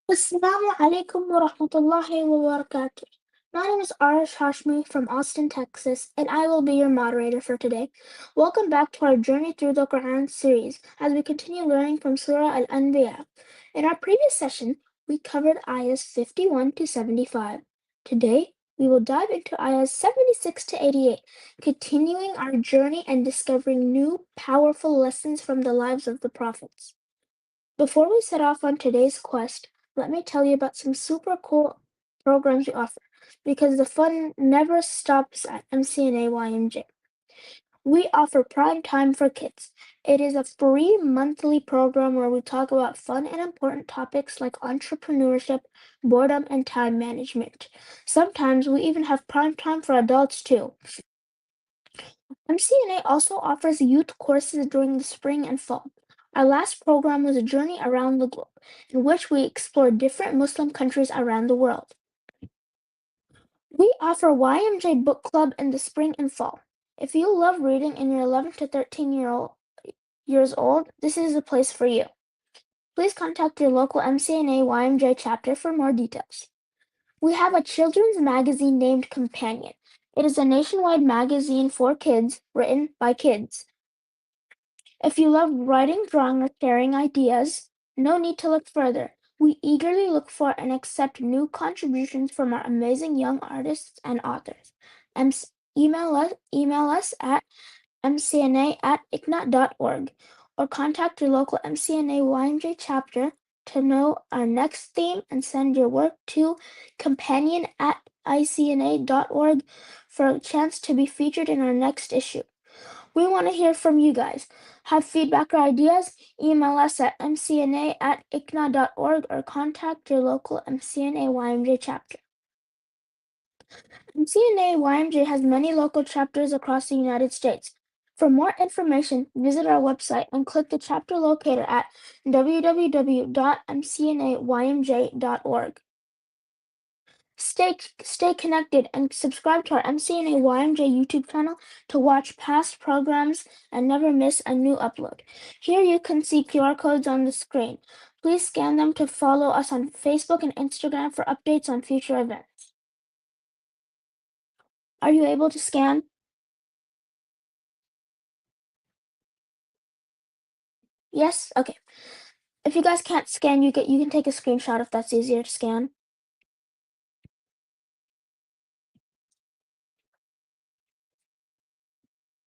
Assalamu alaikum wa rahmatullahi wa barakatuh. My name is Arish Hashmi from Austin, Texas, and I will be your moderator for today. Welcome back to our Journey Through the Quran series as we continue learning from Surah Al-Anbiya. In our previous session, we covered ayahs 51 to 75. Today, we will dive into ayahs 76 to 88, continuing our journey and discovering new, powerful lessons from the lives of the prophets. Before we set off on today's quest, let me tell you about some super cool programs we offer, because the fun never stops at MCNA-YMj. We offer Prime Time for Kids. It is a free monthly program where we talk about fun and important topics like entrepreneurship, boredom, and time management. Sometimes we even have Prime Time for adults too. MCNA also offers youth courses during the spring and fall. Our last program was a journey around the globe, in which we explored different Muslim countries around the world. We offer YMJ Book Club in the spring and fall. If you love reading and you're 11 to 13 years old, this is the place for you. Please contact your local MCNA-YMJ chapter for more details. We have a children's magazine named Companion. It is a nationwide magazine for kids, written by kids. If you love writing, drawing, or sharing ideas, no need to look further. We eagerly look for and accept new contributions from our amazing young artists and authors. Email us at mcna@icnat.org or contact your local MCNA-YMJ chapter to know our next theme and send your work to companion@icna.org for a chance to be featured in our next issue. We want to hear from you guys. Have feedback or ideas? Email us at mcna@icna.org or contact your local MCNA-YMJ chapter. MCNA-YMJ has many local chapters across the United States. For more information, visit our website and click the chapter locator at www.mcnaymj.org. Stay connected and subscribe to our MCNA-YMJ YouTube channel to watch past programs and never miss a new upload. Here you can see QR codes on the screen. Please scan them to follow us on Facebook and Instagram for updates on future events. Are you able to scan? Yes? Okay. If you guys can't scan, you can take a screenshot if that's easier to scan.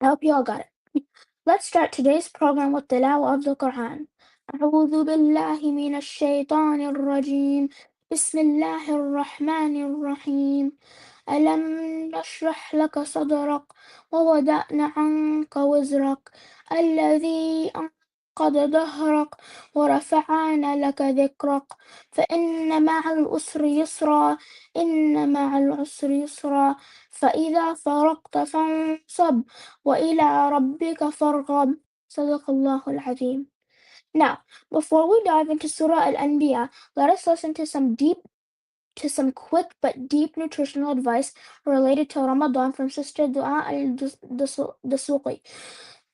I hope you all got it. Let's start today's program with Tilawa of the Quran. أعوذ بالله من الشيطان الرجيم. بسم الله الرحمن الرحيم. ألم نشرح لك صدرك ووضعنا عنك وزرك الذي أنقض ظهرك ورفعنا لك ذكرك فإن مع العسر يسرا إن مع العسر يسرا فإذا فرغت فانصب وإلى ربك فارغب. صدق الله العظيم. Now, before we dive into Surah Al-Anbiya, let us listen to some quick but deep nutritional advice related to Ramadan from Sister Dua Al-Dasuqi.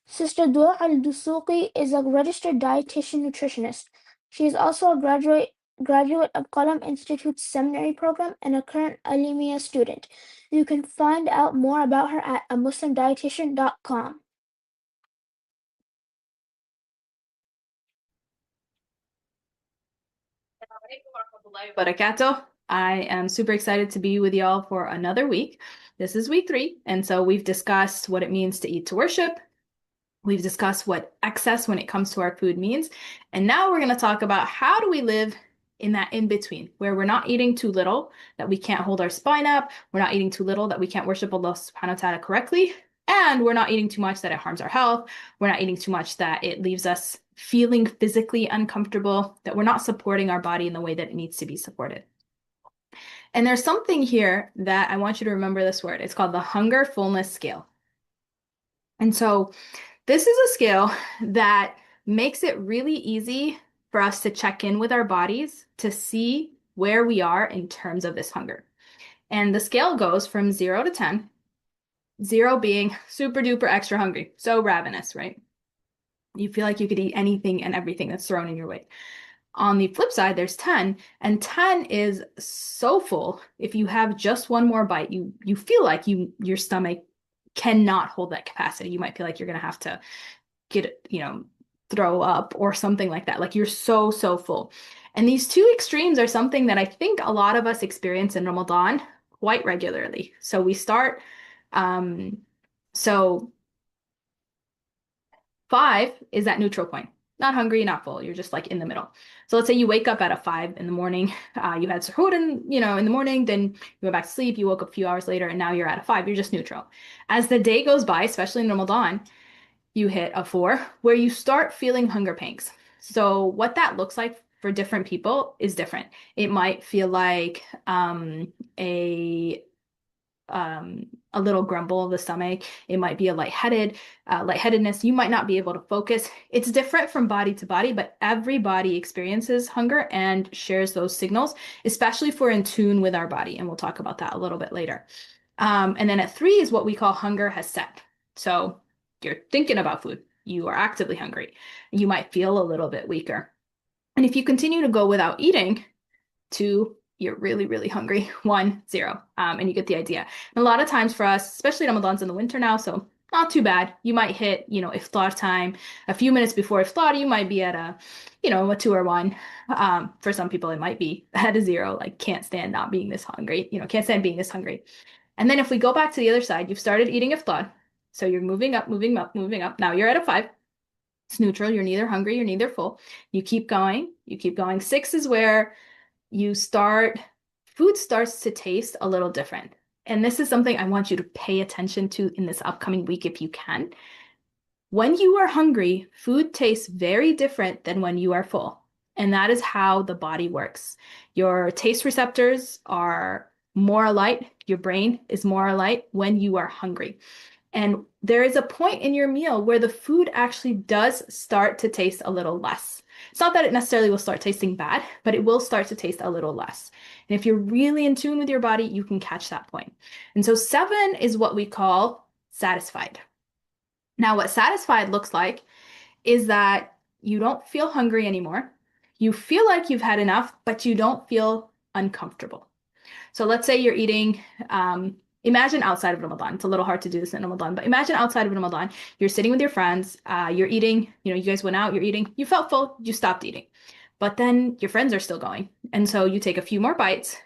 Sister Dua Al-Dasuqi is a registered dietitian nutritionist. She is also a graduate of Qalam Institute's seminary program and a current Alimia student. You can find out more about her at amuslimdietitian.com. Barakatuh. I am super excited to be with y'all for another week. This is week 3, and so we've discussed what it means to eat to worship. We've discussed what excess when it comes to our food means, and now we're going to talk about how do we live in that in-between, where we're not eating too little that we can't hold our spine up, we're not eating too little that we can't worship Allah subhanahu wa ta'ala correctly, and we're not eating too much that it harms our health, we're not eating too much that it leaves us feeling physically uncomfortable, that we're not supporting our body in the way that it needs to be supported. And there's something here that I want you to remember this word. It's called the hunger fullness scale. And so this is a scale that makes it really easy for us to check in with our bodies to see where we are in terms of this hunger. And the scale goes from 0 to 10, 0 being super duper extra hungry, so ravenous, right? You feel like you could eat anything and everything that's thrown in your way. On the flip side, there's 10, and 10 is so full. If you have just one more bite, you feel like your stomach cannot hold that capacity. You might feel like you're gonna have to throw up or something like that. Like you're so, so full. And these two extremes are something that I think a lot of us experience in Ramadan quite regularly. So we start, um, so 5 is that neutral point. Not hungry, not full. You're just like in the middle. So let's say you wake up at a 5 in the morning. You had suhoor in the morning, then you went back to sleep. You woke up a few hours later, and now you're at a 5. You're just neutral. As the day goes by, especially in Ramadan, you hit a 4 where you start feeling hunger pangs. So what that looks like for different people is different. It might feel like a a little grumble of the stomach. It might be a lightheadedness. You might not be able to focus. It's different from body to body, but every body experiences hunger and shares those signals, especially if we're in tune with our body. And we'll talk about that a little bit later. And then at 3 is what we call hunger has set. So you're thinking about food. You are actively hungry. You might feel a little bit weaker. And if you continue to go without eating, 2, you're really, really hungry. 1, 0. And you get the idea. And a lot of times for us, especially Ramadan's in the winter now, so not too bad. You might hit, iftar time. A few minutes before iftar, you might be at a 2 or 1. For some people, it might be at a 0, like can't stand not being this hungry, can't stand being this hungry. And then if we go back to the other side, you've started eating iftar. So you're moving up, moving up, moving up. Now you're at a 5. It's neutral. You're neither hungry, you're neither full. You keep going. You keep going. 6 is where food starts to taste a little different. And this is something I want you to pay attention to in this upcoming week if you can. When you are hungry, food tastes very different than when you are full. And that is how the body works. Your taste receptors are more alight, your brain is more alight when you are hungry. And there is a point in your meal where the food actually does start to taste a little less. It's not that it necessarily will start tasting bad, but it will start to taste a little less. And if you're really in tune with your body, you can catch that point. And so 7 is what we call satisfied. Now, what satisfied looks like is that you don't feel hungry anymore. You feel like you've had enough, but you don't feel uncomfortable. So let's say you're eating, imagine outside of Ramadan. It's a little hard to do this in Ramadan, but imagine outside of Ramadan, you're sitting with your friends, you're eating, you guys went out, you're eating, you felt full, you stopped eating. But then your friends are still going. And so you take a few more bites,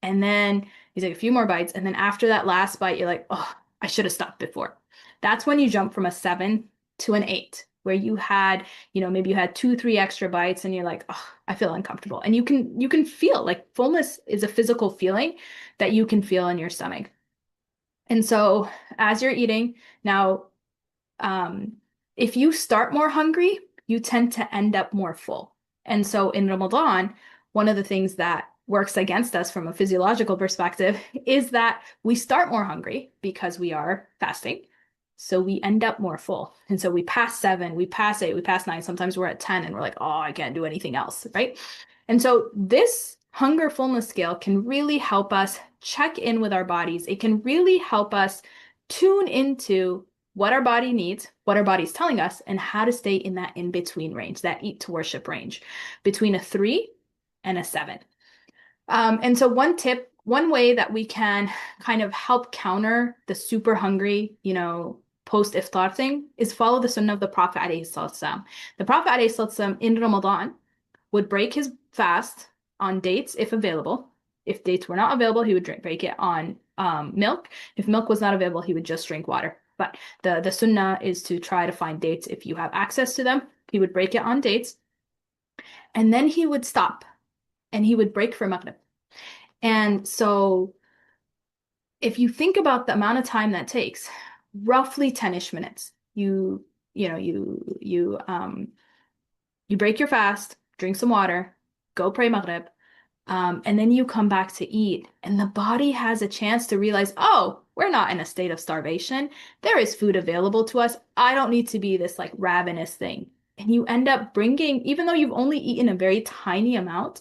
and then you take a few more bites, and then after that last bite, you're like, oh, I should have stopped before. That's when you jump from a 7 to an 8, where you had, maybe you had 2, 3 extra bites, and you're like, oh, I feel uncomfortable. And you can feel like fullness is a physical feeling that you can feel in your stomach. And so as you're eating, now, if you start more hungry, you tend to end up more full. And so in Ramadan, one of the things that works against us from a physiological perspective is that we start more hungry because we are fasting. So we end up more full. And so we pass 7, we pass 8, we pass 9. Sometimes we're at 10 and we're like, oh, I can't do anything else, right? And so this hunger fullness scale can really help us check in with our bodies. It can really help us tune into what our body needs, what our body's telling us, and how to stay in that in-between range, that eat to worship range, between a 3 and a 7. And so one way that we can kind of help counter the super hungry, post-iftar thing is follow the sunnah of the Prophet ﷺ. The Prophet ﷺ in Ramadan would break his fast on dates if available. If dates were not available, he would break it on milk. If milk was not available, he would just drink water. But the sunnah is to try to find dates if you have access to them. He would break it on dates. And then he would stop and he would break for Maghrib. And so if you think about the amount of time that takes, roughly 10-ish minutes, you break your fast, drink some water, go pray Maghrib, and then you come back to eat, and the body has a chance to realize, oh, we're not in a state of starvation. There is food available to us. I don't need to be this like ravenous thing. And you end up bringing, even though you've only eaten a very tiny amount,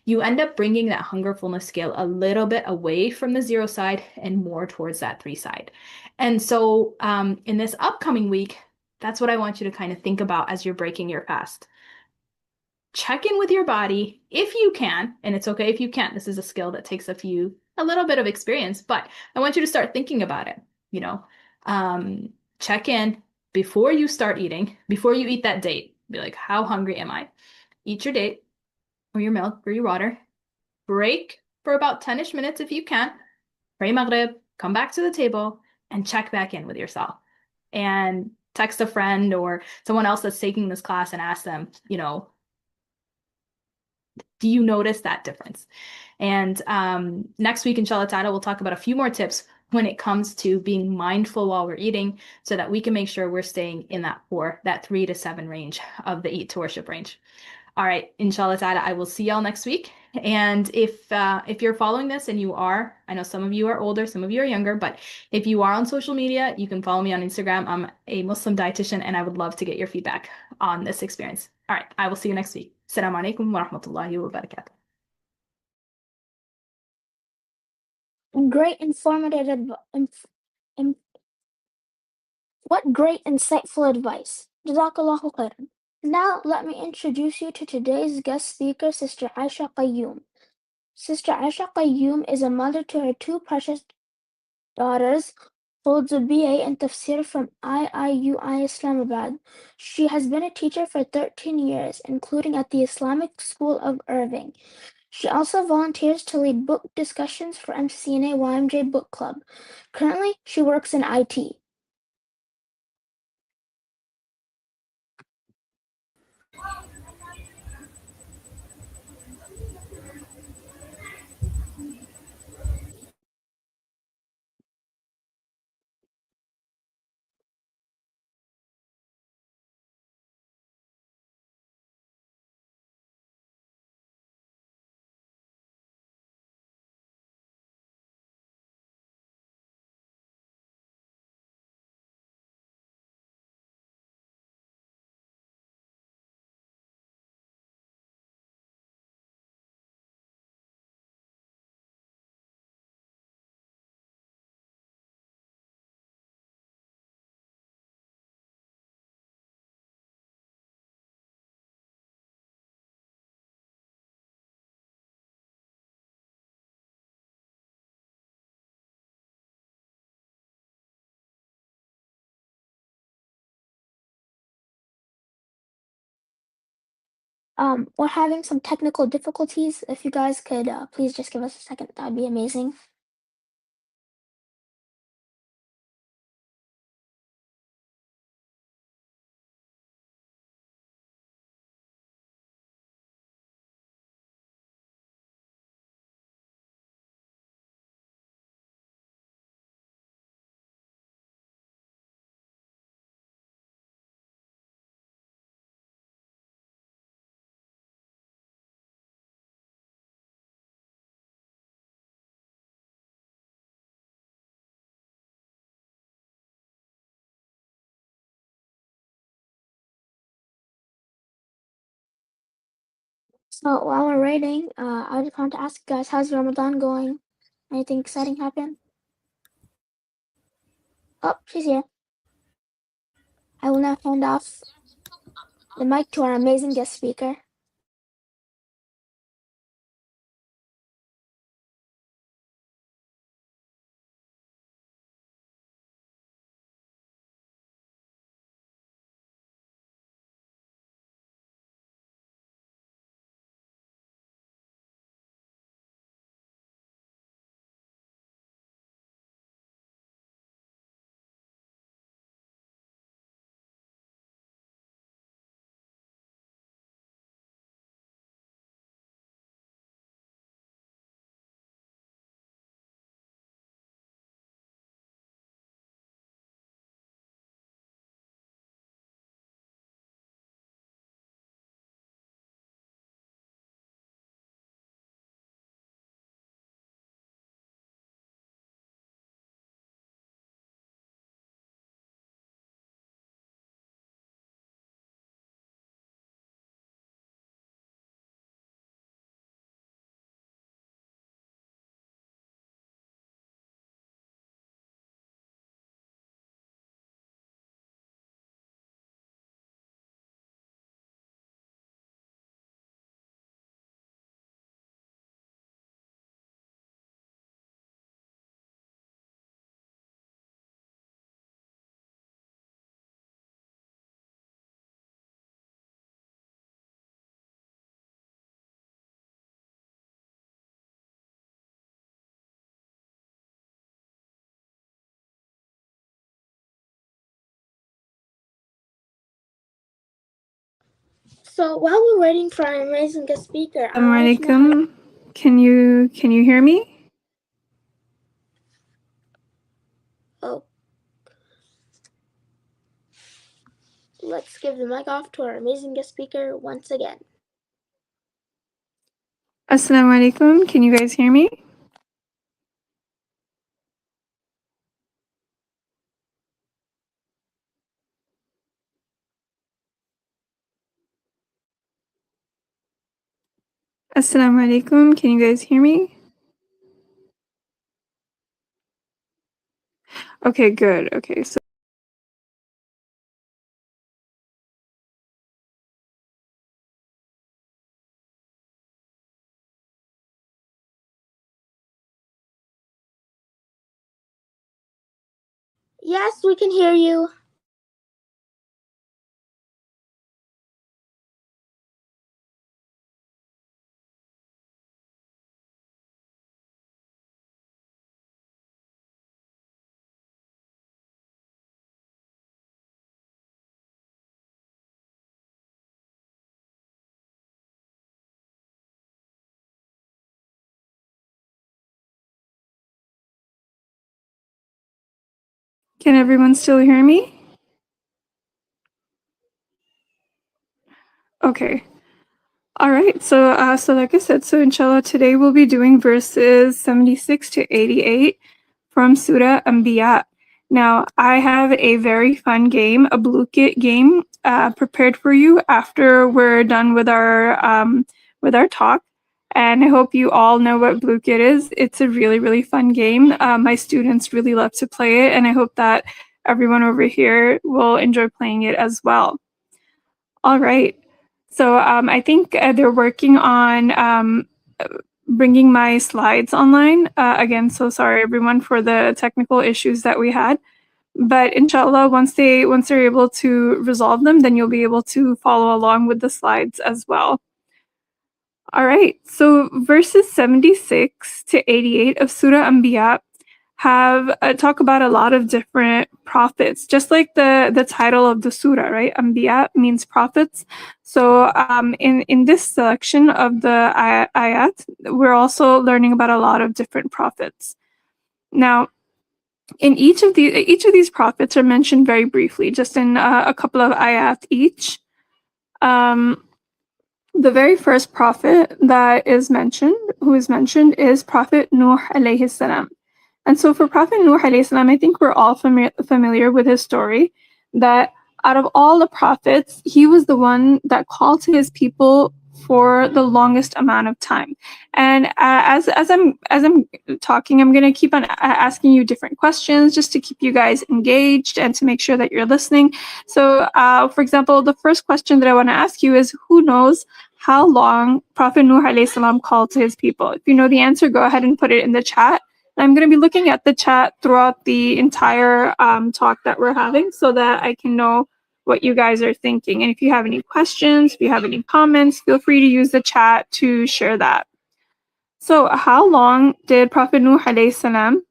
you end up bringing that hunger fullness scale a little bit away from the 0 side and more towards that 3 side. And so in this upcoming week, that's what I want you to kind of think about as you're breaking your fast. check in with your body if you can, and it's okay if you can't. This is a skill that takes a little bit of experience, but I want you to start thinking about it, you know. Check in before you start eating, before you eat that date. Be like, how hungry am I? Eat your date or your milk or your water. Break for about 10-ish minutes if you can. Pray Maghrib, come back to the table and check back in with yourself. And text a friend or someone else that's taking this class and ask them, do you notice that difference? And next week, inshallah ta'ala, we'll talk about a few more tips when it comes to being mindful while we're eating so that we can make sure we're staying in that 3 to 7 range of the eat to worship range. All right, inshallah ta'ala, I will see y'all next week. And if you're following this and you are, I know some of you are older, some of you are younger, but if you are on social media, you can follow me on Instagram. I'm a Muslim dietitian and I would love to get your feedback on this experience. All right, I will see you next week. Assalamu alaikum wa rahmatullahi wa barakatuh. Great informative what great insightful advice. Jazakallahu khairan. Now let me introduce you to today's guest speaker, Sister Aisha Qayyum. Sister Aisha Qayyum is a mother to her two precious daughters, holds a BA in Tafsir from IIUI Islamabad. She has been a teacher for 13 years, including at the Islamic School of Irving. She also volunteers to lead book discussions for MCNA-YMj Book Club. Currently, she works in IT. We're having some technical difficulties. If you guys could please just give us a second, that would be amazing. So while we're waiting, I just wanted to ask you guys, how's Ramadan going? Anything exciting happen? Oh, she's here. I will now hand off the mic to our amazing guest speaker. So while we're waiting for our amazing guest speaker, Assalamualaikum. Can you hear me? Oh, let's give the mic off to our amazing guest speaker once again. Assalamualaikum. Can you guys hear me? Assalamualaikum. Can you guys hear me? Okay, good. Okay, so Yes, we can hear you. can everyone still hear me? Okay. All right. So like I said, so inshallah today we'll be doing verses 76 to 88 from Surah Al-Anbiya. Now, I have a very fun game, a blue kit game, prepared for you after we're done with our talk. And I hope you all know what blue kit is. It's a really, really fun game. My students really love to play it, and I hope that everyone over here will enjoy playing it as well. All right. So I think they're working on bringing my slides online. Again, so sorry everyone for the technical issues that we had. But inshallah, once they're able to resolve them, then you'll be able to follow along with the slides as well. All right. So verses 76 to 88 of Surah Anbiya have talk about a lot of different prophets, just like the title of the surah, right? Anbiya means prophets. So in this selection of the ayat, we're also learning about a lot of different prophets. Now, in each of these prophets are mentioned very briefly, just in a couple of ayat each. The very first prophet that is mentioned, is Prophet Nuh alayhi salam. And so for Prophet Nuh alayhi salam, I think we're all familiar with his story, that out of all the prophets, he was the one that called to his people for the longest amount of time. And as I'm talking, I'm going to keep on asking you different questions just to keep you guys engaged and to make sure that you're listening. So, for example, the first question that I want to ask you is, who knows how long Prophet Nuh alayhi salam called to his people? If you know the answer, go ahead and put it in the chat. I'm going to be looking at the chat throughout the entire talk that we're having so that I can know what you guys are thinking. And if you have any questions, if you have any comments, feel free to use the chat to share that. So how long did Prophet Nuh alayhi salam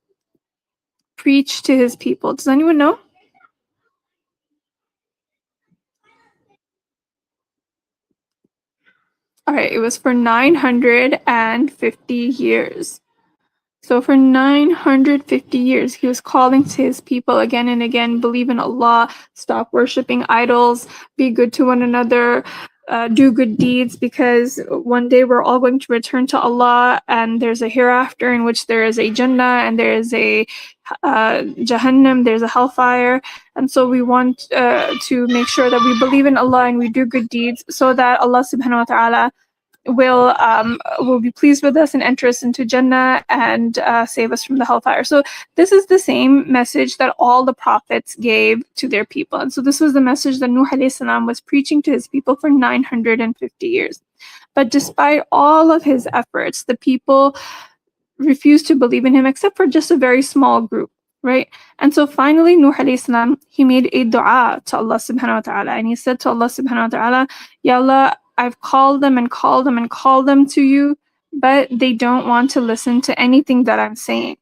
preach to his people? Does anyone know? All right, it was for 950 years. So for 950 years, he was calling to his people again and again, believe in Allah, stop worshiping idols, be good to one another, do good deeds, because one day we're all going to return to Allah, and there's a hereafter in which there is a Jannah and there is a Jahannam, there's a hellfire. And so we want to make sure that we believe in Allah and we do good deeds so that Allah subhanahu wa ta'ala will be pleased with us and enter us into Jannah and save us from the hellfire. So this is the same message that all the prophets gave to their people. And so this was the message that Nuh alayhi salam was preaching to his people for 950 years. But despite all of his efforts, the people refused to believe in him except for just a very small group, right? And so finally, Nuh alayhi salam, he made a dua to Allah subhanahu wa ta'ala. And he said to Allah subhanahu wa ta'ala, Ya Allah, I've called them and called them and called them to you, but they don't want to listen to anything that I'm saying.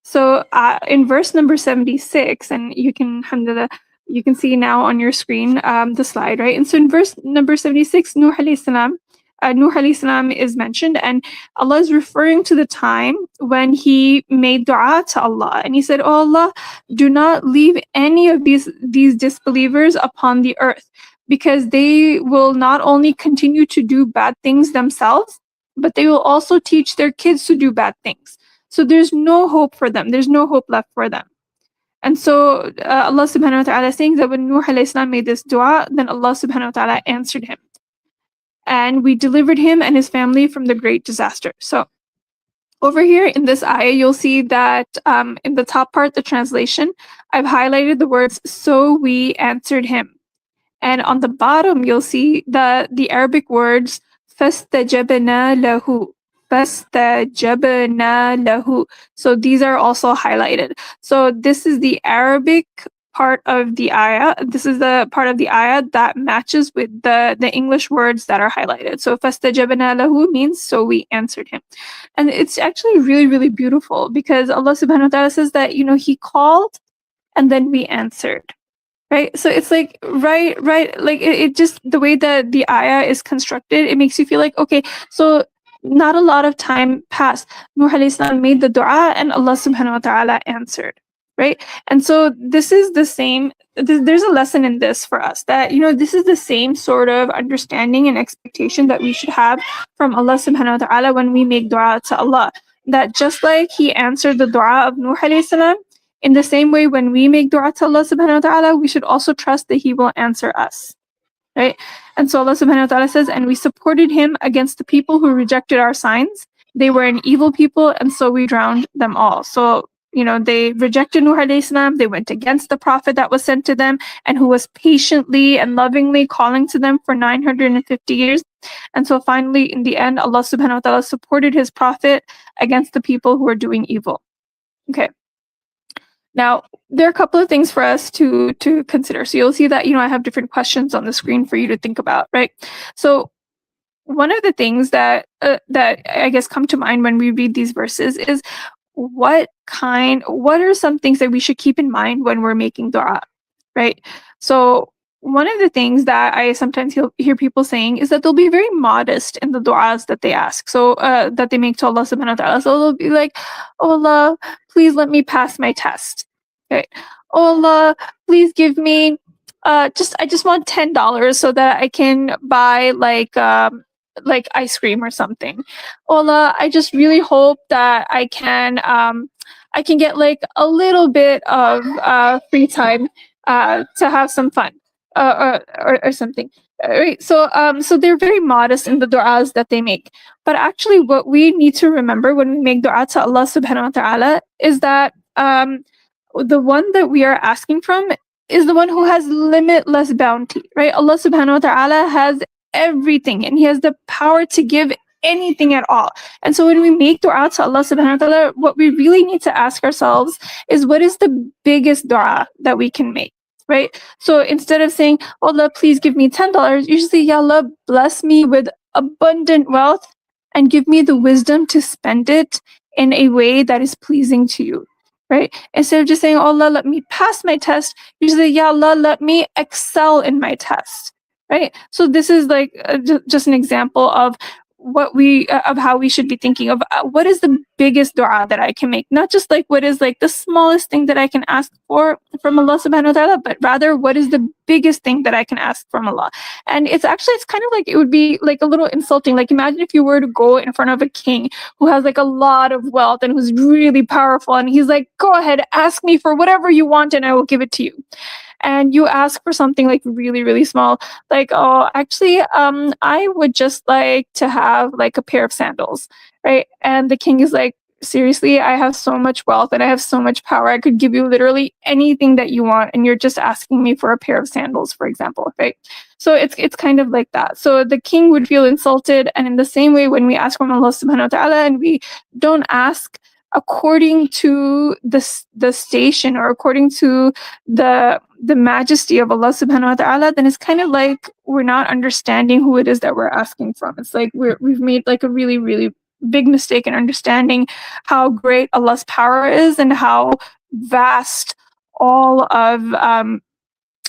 So in verse number 76, and you can, alhamdulillah, you can see now on your screen the slide, right? And so in verse number 76, Nuh alayhi salam is mentioned, and Allah is referring to the time when he made dua to Allah, and he said, "Oh Allah, do not leave any of these disbelievers upon the earth, because they will not only continue to do bad things themselves, but they will also teach their kids to do bad things. So there's no hope for them. There's no hope left for them." And so Allah subhanahu wa ta'ala is saying that when Nuh alayhi salam made this dua, then Allah subhanahu wa ta'ala answered him. And we delivered him and his family from the great disaster. So over here in this ayah, you'll see that in the top part, the translation, I've highlighted the words, "so we answered him." And on the bottom, you'll see the Arabic words فَاسْتَجَبْنَا لَهُ. فَاسْتَجَبْنَا لَهُ. So these are also highlighted. So this is the Arabic part of the ayah. This is the part of the ayah that matches with the English words that are highlighted. So فَاسْتَجَبْنَا لَهُ means so we answered him. And it's actually really, really beautiful because Allah subhanahu wa ta'ala says that, he called and then we answered. Right. So it's like, right. Like it just, the way that the ayah is constructed, it makes you feel like, okay, so not a lot of time passed. Nuh alayhi salam made the dua and Allah subhanahu wa ta'ala answered. Right. And so this is the same, there's a lesson in this for us that, this is the same sort of understanding and expectation that we should have from Allah subhanahu wa ta'ala when we make dua to Allah. That just like he answered the dua of Nuh alayhi salam, in the same way, when we make dua to Allah subhanahu wa ta'ala, we should also trust that He will answer us. Right? And so Allah subhanahu wa ta'ala says, "And we supported him against the people who rejected our signs. They were an evil people, and so we drowned them all." So, they rejected Nuh alayhi salam, they went against the prophet that was sent to them, and who was patiently and lovingly calling to them for 950 years. And so finally, in the end, Allah subhanahu wa ta'ala supported his prophet against the people who were doing evil. Okay. Now, there are a couple of things for us to consider. So you'll see that, I have different questions on the screen for you to think about, right? So one of the things that I guess come to mind when we read these verses is what are some things that we should keep in mind when we're making dua, right? So one of the things that I sometimes hear people saying is that they'll be very modest in the du'as that they ask. So that they make to Allah subhanahu wa ta'ala. So they'll be like, "Oh Allah, please let me pass my test." Okay. "Oh Allah, please give me I just want $10 so that I can buy like ice cream or something. "Oh Allah, I just really hope that I can get like a little bit of free time to have some fun." Or something. Right. So they're very modest in the du'as that they make. But actually what we need to remember when we make du'a to Allah subhanahu wa ta'ala is that the one that we are asking from is the one who has limitless bounty, right? Allah subhanahu wa ta'ala has everything and he has the power to give anything at all. And so when we make dua to Allah subhanahu wa ta'ala, what we really need to ask ourselves is, what is the biggest dua that we can make? Right? So instead of saying, "Oh Allah, please give me $10, you should say, "Ya Allah, bless me with abundant wealth and give me the wisdom to spend it in a way that is pleasing to you." Right? Instead of just saying, "Oh Allah, let me pass my test," you should say, "Ya Allah, let me excel in my test." Right? So this is like just an example of of how we should be thinking of what is the biggest dua that I can make, not just like what is like the smallest thing that I can ask for from Allah subhanahu wa ta'ala, but rather what is the biggest thing that I can ask from Allah. And it's kind of like, it would be like a little insulting. Like imagine if you were to go in front of a king who has like a lot of wealth and who's really powerful, and he's like, "Go ahead, ask me for whatever you want and I will give it to you." And you ask for something like really, really small, like, "Oh, actually, I would just like to have like a pair of sandals," right? And the king is like, "Seriously, I have so much wealth and I have so much power. I could give you literally anything that you want, and you're just asking me for a pair of sandals," for example, right? So it's kind of like that. So the king would feel insulted, and in the same way, when we ask from Allah subhanahu wa ta'ala and we don't ask according to the station or according to the majesty of Allah subhanahu wa ta'ala, then it's kind of like we're not understanding who it is that we're asking from. It's like we've made like a really, really big mistake in understanding how great Allah's power is and how vast all of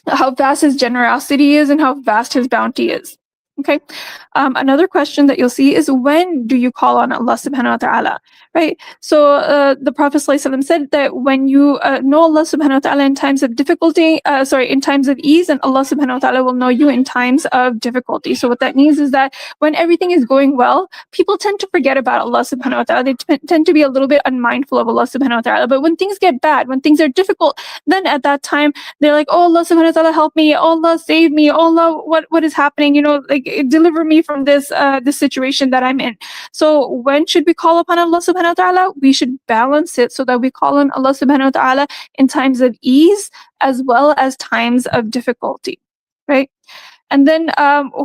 how vast his generosity is and how vast his bounty is. Okay. Another question that you'll see is, when do you call on Allah subhanahu wa ta'ala? Right. So the Prophet ﷺ said that when you know Allah subhanahu wa ta'ala in times of difficulty, in times of ease, and Allah subhanahu wa ta'ala will know you in times of difficulty. So what that means is that when everything is going well, people tend to forget about Allah subhanahu wa ta'ala. They tend to be a little bit unmindful of Allah subhanahu wa ta'ala. But when things get bad, when things are difficult, then at that time they're like, oh, Allah subhanahu wa ta'ala help me, oh, Allah save me, oh, Allah, what is happening, like deliver me from this situation that I'm in. So when should we call upon Allah subhanahu wa ta'ala? We should balance it so that we call on Allah subhanahu wa ta'ala in times of ease as well as times of difficulty, right? And then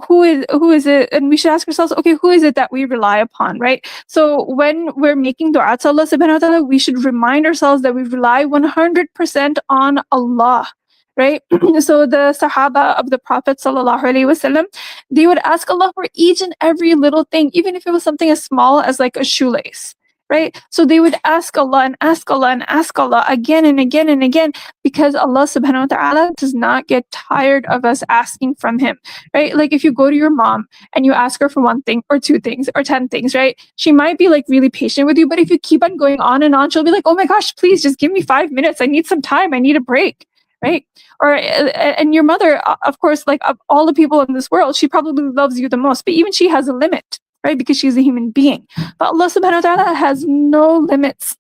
who is it? And we should ask ourselves, okay, who is it that we rely upon, right? So when we're making dua to Allah subhanahu wa ta'ala, we should remind ourselves that we rely 100% on Allah, right? So the Sahaba of the Prophet sallallahu alaihi wasallam, they would ask Allah for each and every little thing, even if it was something as small as like a shoelace, right? So they would ask Allah and ask Allah and ask Allah again and again and again, because Allah subhanahu wa ta'ala does not get tired of us asking from him, right? Like if you go to your mom and you ask her for one thing or two things or 10 things, right? She might be like really patient with you, but if you keep on going on and on, she'll be like, oh my gosh, please just give me 5 minutes. I need some time. I need a break, right? Or and your mother, of course, like of all the people in this world, she probably loves you the most, but even she has a limit, right? Because she's a human being. But Allah subhanahu wa ta'ala has no limits.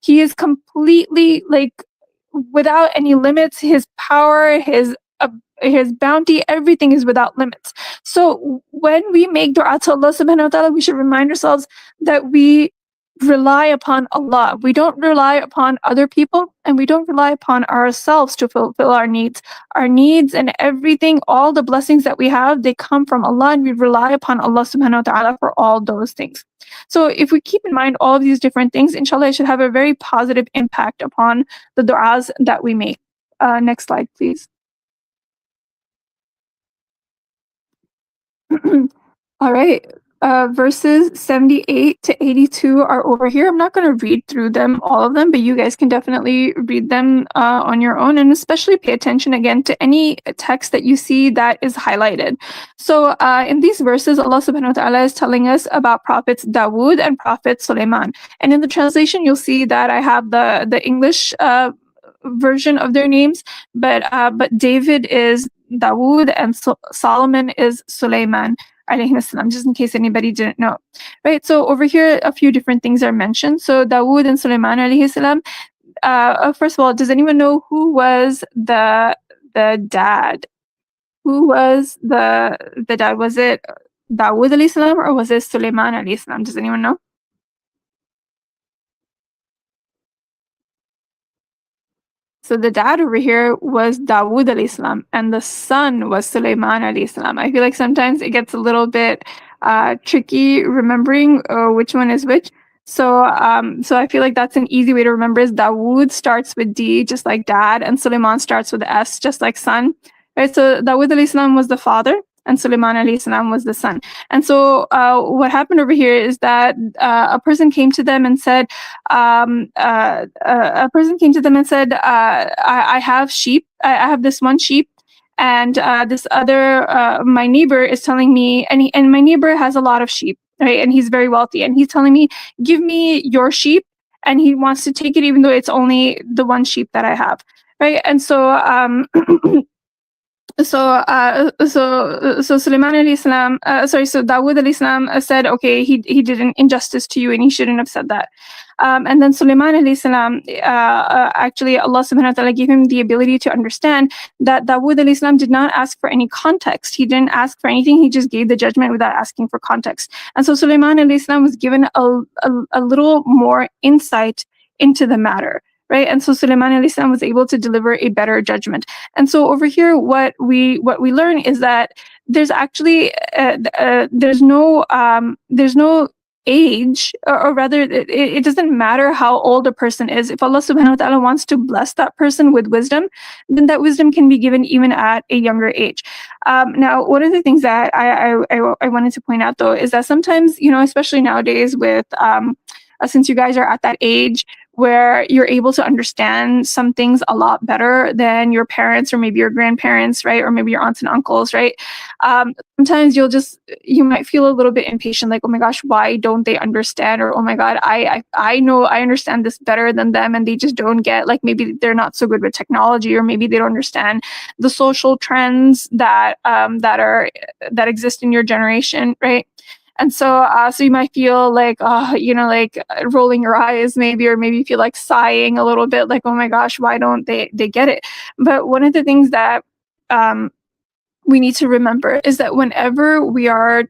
He is completely like without any limits. His power, his bounty, everything is without limits. So when we make dua to Allah subhanahu wa ta'ala, we should remind ourselves that we rely upon Allah. We don't rely upon other people, and we don't rely upon ourselves to fulfill our needs. Our needs and everything, all the blessings that we have, they come from Allah, and we rely upon Allah subhanahu wa ta'ala for all those things. So if we keep in mind all of these different things, inshallah, it should have a very positive impact upon the du'as that we make. Next slide, please. All right. Verses 78 to 82 are over here. I'm not going to read through them, all of them, but you guys can definitely read them on your own, and especially pay attention again to any text that you see that is highlighted. So in these verses, Allah subhanahu wa ta'ala is telling us about prophets Dawood and prophet Sulaiman. And in the translation, you'll see that I have the English version of their names, but David is Dawood and Solomon is Sulaiman, just in case anybody didn't know. Right, so over here a few different things are mentioned. So Dawood and Sulaiman alayhi salam, first of all, does anyone know who was the dad? Who was the dad? Was it Dawood alayhi salam or was it Sulaiman alayhi salam? Does anyone know? So the dad over here was Dawood alayhi salam, and the son was Sulaiman alayhi salam. I feel like sometimes it gets a little bit tricky remembering which one is which. So I feel like that's an easy way to remember is Dawood starts with D, just like dad, and Sulaiman starts with S, just like son. Right? So Dawood alayhi salam was the father, and Sulaiman alayhi salam was the son. And so what happened over here is that a person came to them and said, I have sheep. I have this one sheep, and this other, my neighbor is telling me, and my neighbor has a lot of sheep, right? And he's very wealthy, and he's telling me, give me your sheep, and he wants to take it even though it's only the one sheep that I have, right? And so So Sulaiman alayhi salam, so Dawood alayhi salam said, okay, he did an injustice to you and he shouldn't have said that. And then Sulaiman alayhi salam, actually Allah subhanahu wa ta'ala gave him the ability to understand that Dawood alayhi salam did not ask for any context. He didn't ask for anything. He just gave the judgment without asking for context. And so Sulaiman alayhi salam was given a little more insight into the matter. Right, and so Sulaiman alayhi salam was able to deliver a better judgment. And so over here, what we learn is that there's actually there's no age, or rather, it doesn't matter how old a person is. If Allah subhanahu wa ta'ala wants to bless that person with wisdom, then that wisdom can be given even at a younger age. Now, one of the things that I wanted to point out though is that sometimes, especially nowadays with since you guys are at that age where you're able to understand some things a lot better than your parents or maybe your grandparents, right? Or maybe your aunts and uncles, right? Sometimes you might feel a little bit impatient, like, oh my gosh, why don't they understand? Or, oh my God, I know I understand this better than them and they just don't get, like, maybe they're not so good with technology, or maybe they don't understand the social trends that exist in your generation, right? And so, so you might feel like, rolling your eyes maybe, or maybe feel like sighing a little bit, like, oh my gosh, why don't they get it? But one of the things that we need to remember is that whenever we are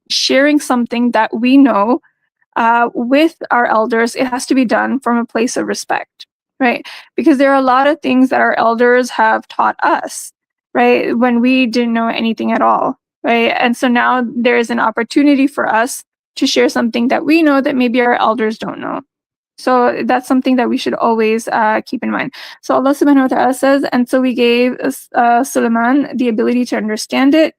sharing something that we know with our elders, it has to be done from a place of respect, right? Because there are a lot of things that our elders have taught us, right, when we didn't know anything at all, right? And so now there is an opportunity for us to share something that we know that maybe our elders don't know. So that's something that we should always keep in mind. So Allah subhanahu wa ta'ala says, and so we gave Sulaiman the ability to understand it,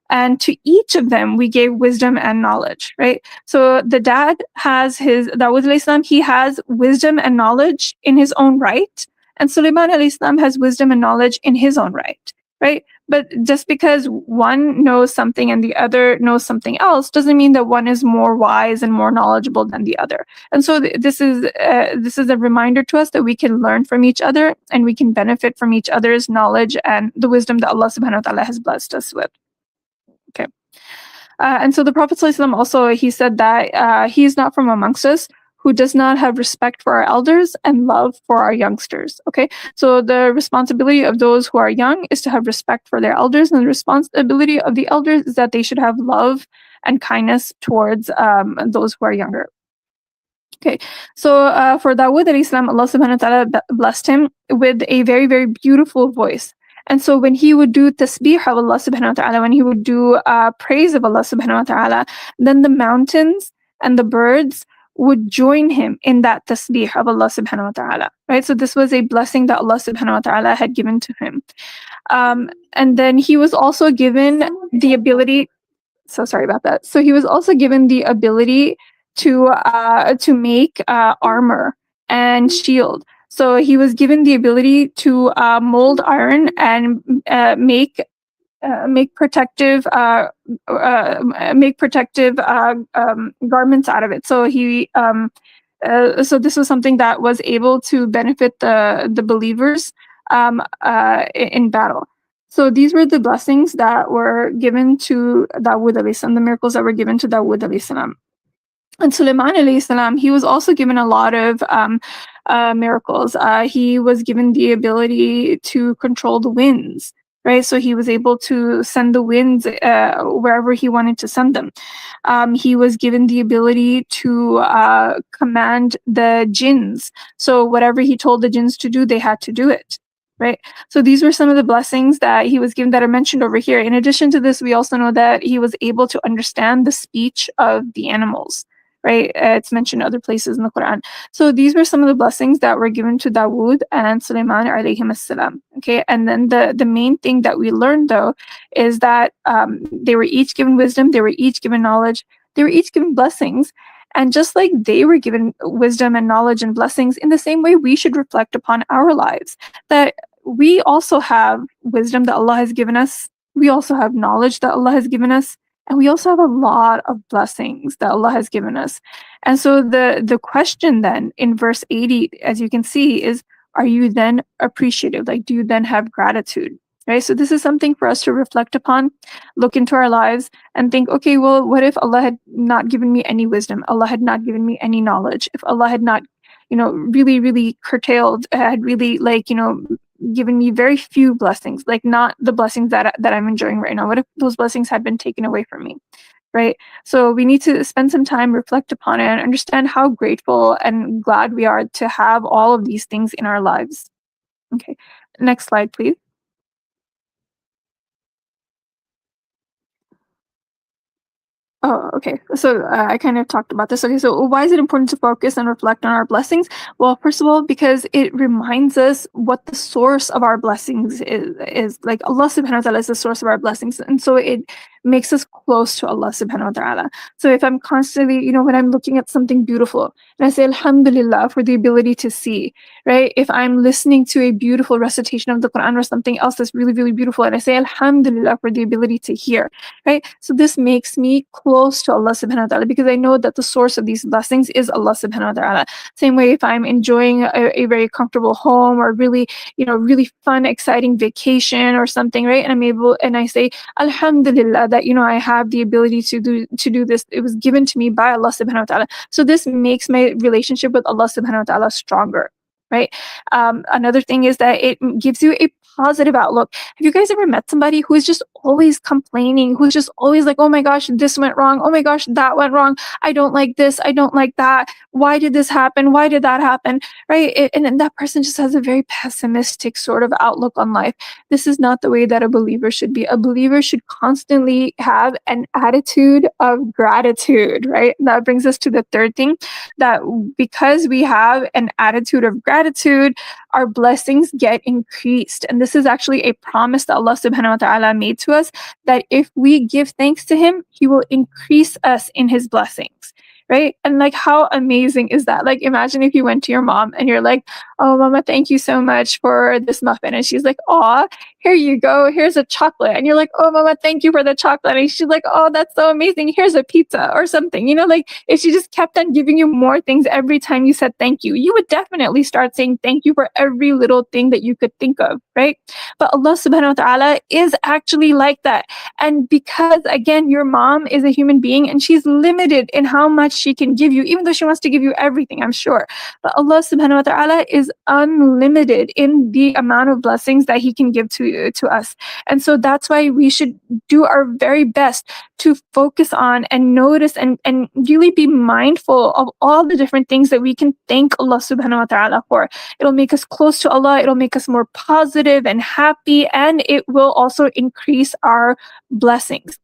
and to each of them we gave wisdom and knowledge, right? So the dad has Dawud alayhi salam, he has wisdom and knowledge in his own right, and Sulaiman alayhi salam has wisdom and knowledge in his own right? But just because one knows something and the other knows something else doesn't mean that one is more wise and more knowledgeable than the other. And so this is a reminder to us that we can learn from each other and we can benefit from each other's knowledge and the wisdom that Allah subhanahu wa ta'ala has blessed us with. Okay. And so the Prophet ﷺ also, he said that he is not from amongst us who does not have respect for our elders and love for our youngsters. Okay, so the responsibility of those who are young is to have respect for their elders, and the responsibility of the elders is that they should have love and kindness towards those who are younger. Okay, so for Dawood alayhi salam, Allah subhanahu wa ta'ala blessed him with a very, very beautiful voice. And so when he would do tasbih of Allah subhanahu wa ta'ala, when he would do praise of Allah subhanahu wa ta'ala, then the mountains and the birds would join him in that tasbih of Allah subhanahu wa ta'ala, right? So this was a blessing that Allah subhanahu wa ta'ala had given to him. And then he was also given the ability, so sorry about that. So he was also given the ability to make armor and shield. So he was given the ability to mold iron and make protective garments out of it. So so this was something that was able to benefit the believers in battle. So these were the blessings that were given to Dawood alayhi salam, the miracles that were given to Dawood alayhi salam. And Sulaiman alayhi salam, he was also given a lot of miracles. He was given the ability to control the winds, right? So he was able to send the winds wherever he wanted to send them. He was given the ability to command the jinns. So whatever he told the jinns to do, they had to do it. Right. So these were some of the blessings that he was given that are mentioned over here. In addition to this, we also know that he was able to understand the speech of the animals. Right. It's mentioned other places in the Quran. So these were some of the blessings that were given to Dawood and Sulaiman alayhim as-salam. Okay. And then the main thing that we learned, though, is that they were each given wisdom, they were each given knowledge, they were each given blessings. And just like they were given wisdom and knowledge and blessings, in the same way, we should reflect upon our lives, that we also have wisdom that Allah has given us. We also have knowledge that Allah has given us. And we also have a lot of blessings that Allah has given us. And so the question then in verse 80, as you can see, is, are you then appreciative? Like, do you then have gratitude? Right? So this is something for us to reflect upon, look into our lives and think, okay, well, what if Allah had not given me any wisdom? Allah had not given me any knowledge. If Allah had not, really, really curtailed, had really, given me very few blessings, like not the blessings that I'm enjoying right now. What if those blessings had been taken away from me? Right? So we need to spend some time, reflect upon it, and understand how grateful and glad we are to have all of these things in our lives. Okay, next slide, please. Oh, okay. So I kind of talked about this. Okay, so why is it important to focus and reflect on our blessings? Well, first of all, because it reminds us what the source of our blessings is. Like Allah subhanahu wa ta'ala is the source of our blessings. And so it makes us close to Allah subhanahu wa ta'ala. So if I'm constantly, when I'm looking at something beautiful and I say Alhamdulillah for the ability to see, right? If I'm listening to a beautiful recitation of the Quran or something else that's really, really beautiful, and I say Alhamdulillah for the ability to hear, right? So this makes me close to Allah subhanahu wa ta'ala because I know that the source of these blessings is Allah subhanahu wa ta'ala. Same way if I'm enjoying a very comfortable home or really, really fun, exciting vacation or something, right? And I say, Alhamdulillah that, I have the ability to do this. It was given to me by Allah subhanahu wa ta'ala. So this makes my relationship with Allah subhanahu wa ta'ala stronger. Right. Another thing is that it gives you a positive outlook. Have you guys ever met somebody who is just always complaining, who's just always like, oh my gosh, this went wrong. Oh my gosh, that went wrong. I don't like this. I don't like that. Why did this happen? Why did that happen? Right. And that person just has a very pessimistic sort of outlook on life. This is not the way that a believer should be. A believer should constantly have an attitude of gratitude, right? And that brings us to the third thing, that because we have an attitude of gratitude, our blessings get increased. And this is actually a promise that Allah subhanahu wa ta'ala made to us, that if we give thanks to Him, He will increase us in His blessings. Right? And like, how amazing is that? Like, imagine if you went to your mom and you're like, oh, Mama, thank you so much for this muffin. And she's like, aw, here you go. Here's a chocolate. And you're like, oh, Mama, thank you for the chocolate. And she's like, oh, that's so amazing. Here's a pizza or something. Like if she just kept on giving you more things every time you said thank you, you would definitely start saying thank you for every little thing that you could think of, right? But Allah subhanahu wa ta'ala is actually like that. And because, again, your mom is a human being and she's limited in how much she can give you, even though she wants to give you everything, I'm sure. But Allah subhanahu wa ta'ala is unlimited in the amount of blessings that He can give to us. And so that's why we should do our very best to focus on and notice and really be mindful of all the different things that we can thank Allah subhanahu wa ta'ala for. It'll make us close to Allah, it'll make us more positive and happy, and it will also increase our blessings.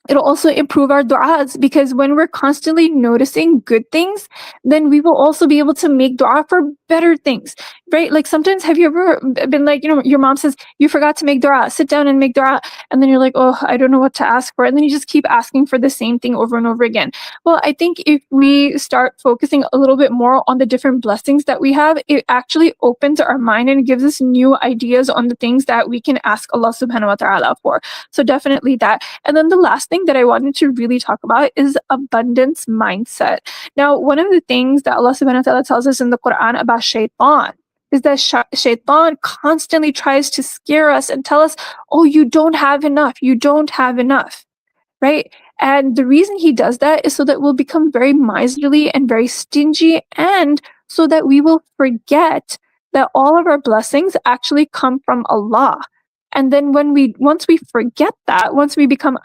It'll also improve our du'as, because when we're constantly noticing good things, then we will also be able to make du'a for better things, right? Like sometimes, have you ever been like, your mom says, you forgot to make du'a, sit down and make du'a. And then you're like, oh, I don't know what to ask for. And then you just keep asking for the same thing over and over again. Well, I think if we start focusing a little bit more on the different blessings that we have, it actually opens our mind and gives us new ideas on the things that we can ask Allah subhanahu wa ta'ala for. So definitely that. And then the last thing that I wanted to really talk about is abundance mindset. Now, one of the things that Allah subhanahu wa ta'ala tells us in the Quran about shaitan is that shaitan constantly tries to scare us and tell us, oh, you don't have enough, you don't have enough, right? And the reason he does that is so that we'll become very miserly and very stingy, and so that we will forget that all of our blessings actually come from Allah. And then once we forget that, once we become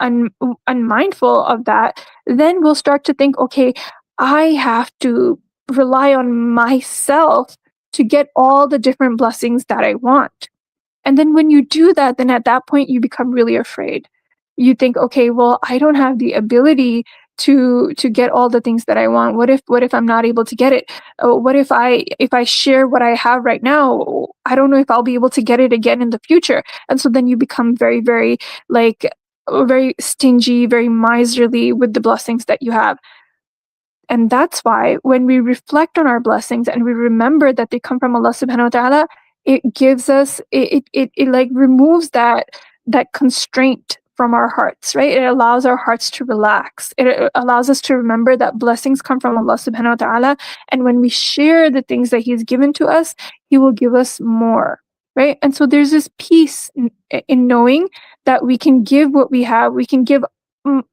unmindful of that, then we'll start to think, okay, I have to rely on myself to get all the different blessings that I want. And then when you do that, then at that point you become really afraid. You think, okay, well, I don't have the ability to get all the things that I want. What if I'm not able to get it? What if I share what I have right now? I don't know if I'll be able to get it again in the future. And so then you become very, very very stingy, very miserly with the blessings that you have. And that's why when we reflect on our blessings and we remember that they come from Allah subhanahu wa ta'ala, it gives us, it like removes that constraint from our hearts, right? It allows our hearts to relax. It allows us to remember that blessings come from Allah subhanahu wa ta'ala. And when we share the things that He's given to us, He will give us more, right? And so there's this peace in knowing that we can give what we have. We can give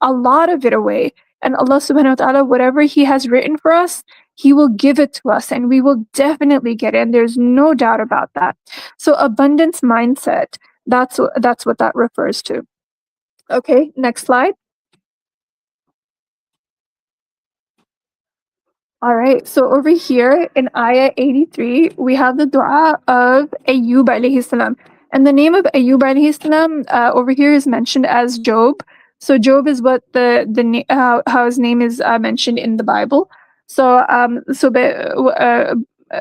a lot of it away. And Allah subhanahu wa ta'ala, whatever He has written for us, He will give it to us, and we will definitely get it. And there's no doubt about that. So abundance mindset, that's what that refers to. Okay, next slide. All right, so over here in Ayah 83, we have the dua of Ayyub alayhi salam. And the name of Ayyub alayhi salam over here is mentioned as Job. So Job is what how his name is mentioned in the Bible. So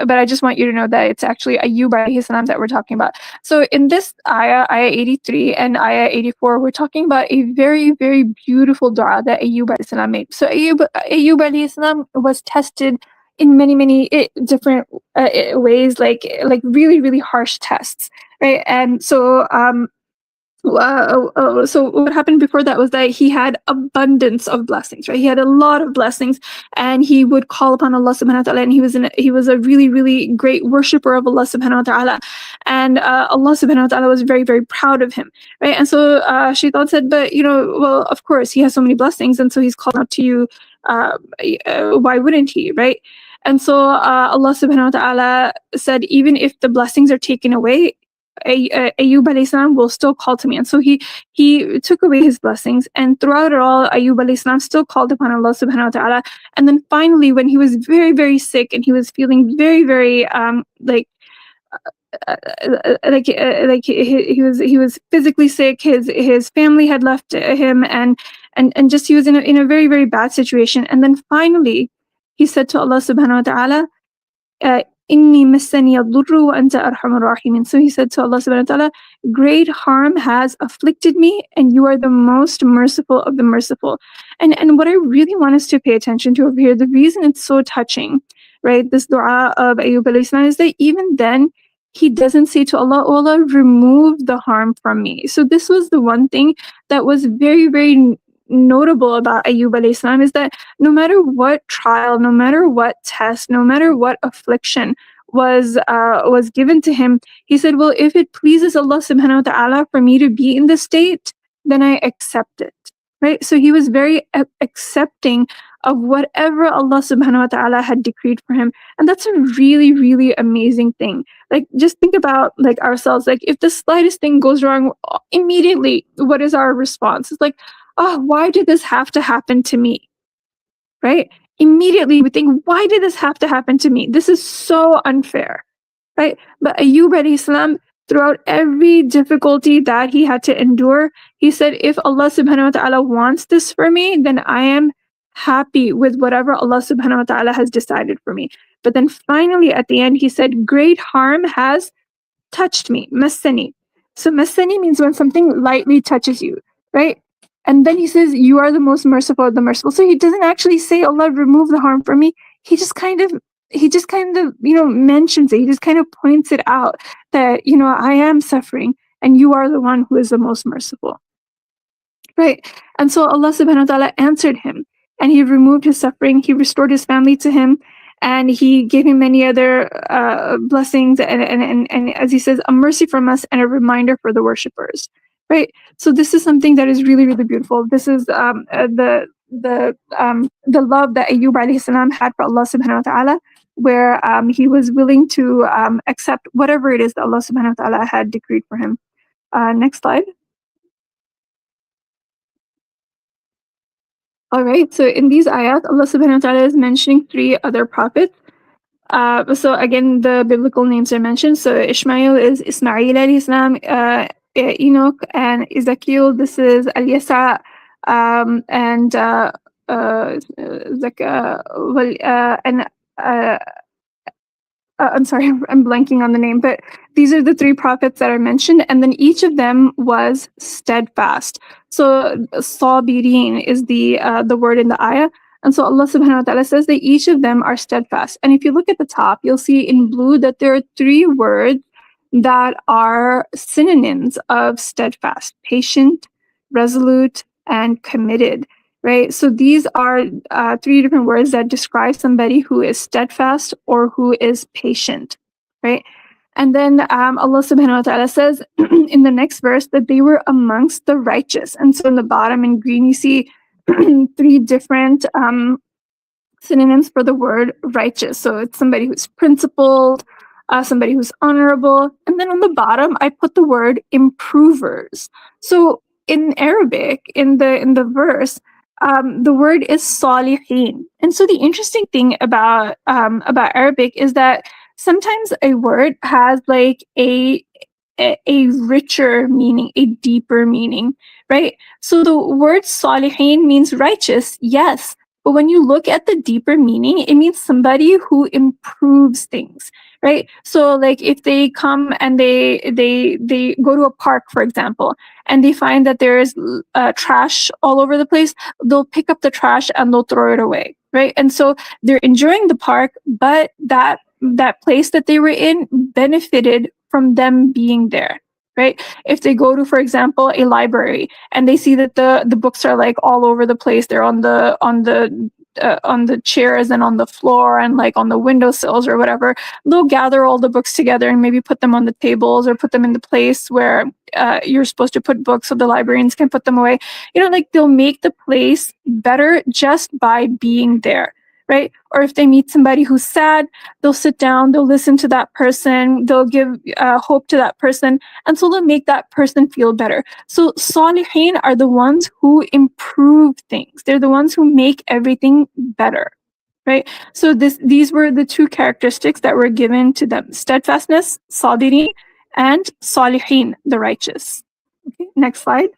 but I just want you to know that it's actually Ayyub alayhi salam that we're talking about. So in this ayah 83 and ayah 84, we're talking about a very, very beautiful dua that Ayyub alayhi salam made. So Ayyub alayhi salam was tested in many different ways, like really, really harsh tests, right? And so so what happened before that was that he had abundance of blessings, right? He had a lot of blessings, and he would call upon Allah subhanahu wa ta'ala, and he was a really, really great worshipper of Allah subhanahu wa ta'ala, and Allah subhanahu wa ta'ala was very, very proud of him, right? And so Shaitan said, but well, of course he has so many blessings, and so he's calling out to you, why wouldn't he, right? And so Allah subhanahu wa ta'ala said, even if the blessings are taken away, Ayyub alayhi salam will still call to me. And so he took away his blessings, and throughout it all, Ayyub alayhi salam still called upon Allah subhanahu wa ta'ala. And then finally, when he was very, very sick and he was feeling very, very he was physically sick, his family had left him, and just he was in a very, very bad situation. And then finally he said to Allah subhanahu wa ta'ala, Inni massani ad-durru wa anta arhamur rahimin. So he said to Allah subhanahu wa ta'ala, great harm has afflicted me, and you are the most merciful of the merciful. And what I really want us to pay attention to over here, the reason it's so touching, right, this dua of Ayyub alayhi salam, is that even then he doesn't say to Allah, oh Allah, remove the harm from me. So this was the one thing that was very, very notable about Ayyub alayhi salam, is that no matter what trial, no matter what test, no matter what affliction was given to him, he said, well, if it pleases Allah subhanahu wa ta'ala for me to be in this state, then I accept it, right? So he was very accepting of whatever Allah subhanahu wa ta'ala had decreed for him. And that's a really, really amazing thing. Like, just think about like ourselves, like if the slightest thing goes wrong, immediately what is our response? It's like, oh, why did this have to happen to me? Right? Immediately we think, why did this have to happen to me? This is so unfair, right? But Ayyub alayhi salam, throughout every difficulty that he had to endure, he said, if Allah subhanahu wa ta'ala wants this for me, then I am happy with whatever Allah subhanahu wa ta'ala has decided for me. But then finally at the end, he said, great harm has touched me, massani. So massani means when something lightly touches you, right? And then he says, you are the most merciful of the merciful. So he doesn't actually say, Allah, remove the harm from me. He just kind of, mentions it. He just kind of points it out that, I am suffering and you are the one who is the most merciful. Right? And so Allah subhanahu wa ta'ala answered him, and he removed his suffering. He restored his family to him, and he gave him many other blessings. And as he says, a mercy from us and a reminder for the worshippers. Right. So this is something that is really, really beautiful. This is the love that Ayyub alayhi salam had for Allah subhanahu wa ta'ala, where he was willing to accept whatever it is that Allah subhanahu wa ta'ala had decreed for him. Next slide. All right. So in these ayat, Allah subhanahu wa ta'ala is mentioning 3 other prophets. So again, the biblical names are mentioned. So Ishmael is Ismail alayhi salam, Enoch and Ezekiel. This is U.S.A. And I'm sorry, I'm blanking on the name, but these are the 3 prophets that are mentioned, and then each of them was steadfast. So sabirin is the word in the ayah. And so Allah subhanahu wa ta'ala says that each of them are steadfast. And if you look at the top, you'll see in blue that there are 3 words that are synonyms of steadfast: patient, resolute, and committed, right? So these are 3 different words that describe somebody who is steadfast or who is patient, right? And then Allah subhanahu wa ta'ala says in the next verse that they were amongst the righteous. And so in the bottom in green, you see 3 different synonyms for the word righteous. So it's somebody who's principled, somebody who's honorable. And then on the bottom, I put the word improvers. So in Arabic, in the verse, the word is salihin. And so the interesting thing about Arabic is that sometimes a word has like a richer meaning, a deeper meaning, right? So the word salihin means righteous, yes. But when you look at the deeper meaning, it means somebody who improves things, right? So like if they come and they go to a park, for example, and they find that there's trash all over the place, they'll pick up the trash and they'll throw it away, right? And so they're enjoying the park, but that place that they were in benefited from them being there, right? If they go to, for example, a library and they see that the books are like all over the place, they're on the chairs and on the floor and like on the windowsills or whatever, they'll gather all the books together and maybe put them on the tables or put them in the place where you're supposed to put books so the librarians can put them away. Like they'll make the place better just by being there, right? Or if they meet somebody who's sad, they'll sit down, they'll listen to that person, they'll give hope to that person, and so they'll make that person feel better. So salihin are the ones who improve things. They're the ones who make everything better, right? So these were the two characteristics that were given to them: steadfastness, sabirin, and salihin, the righteous. Okay, next slide.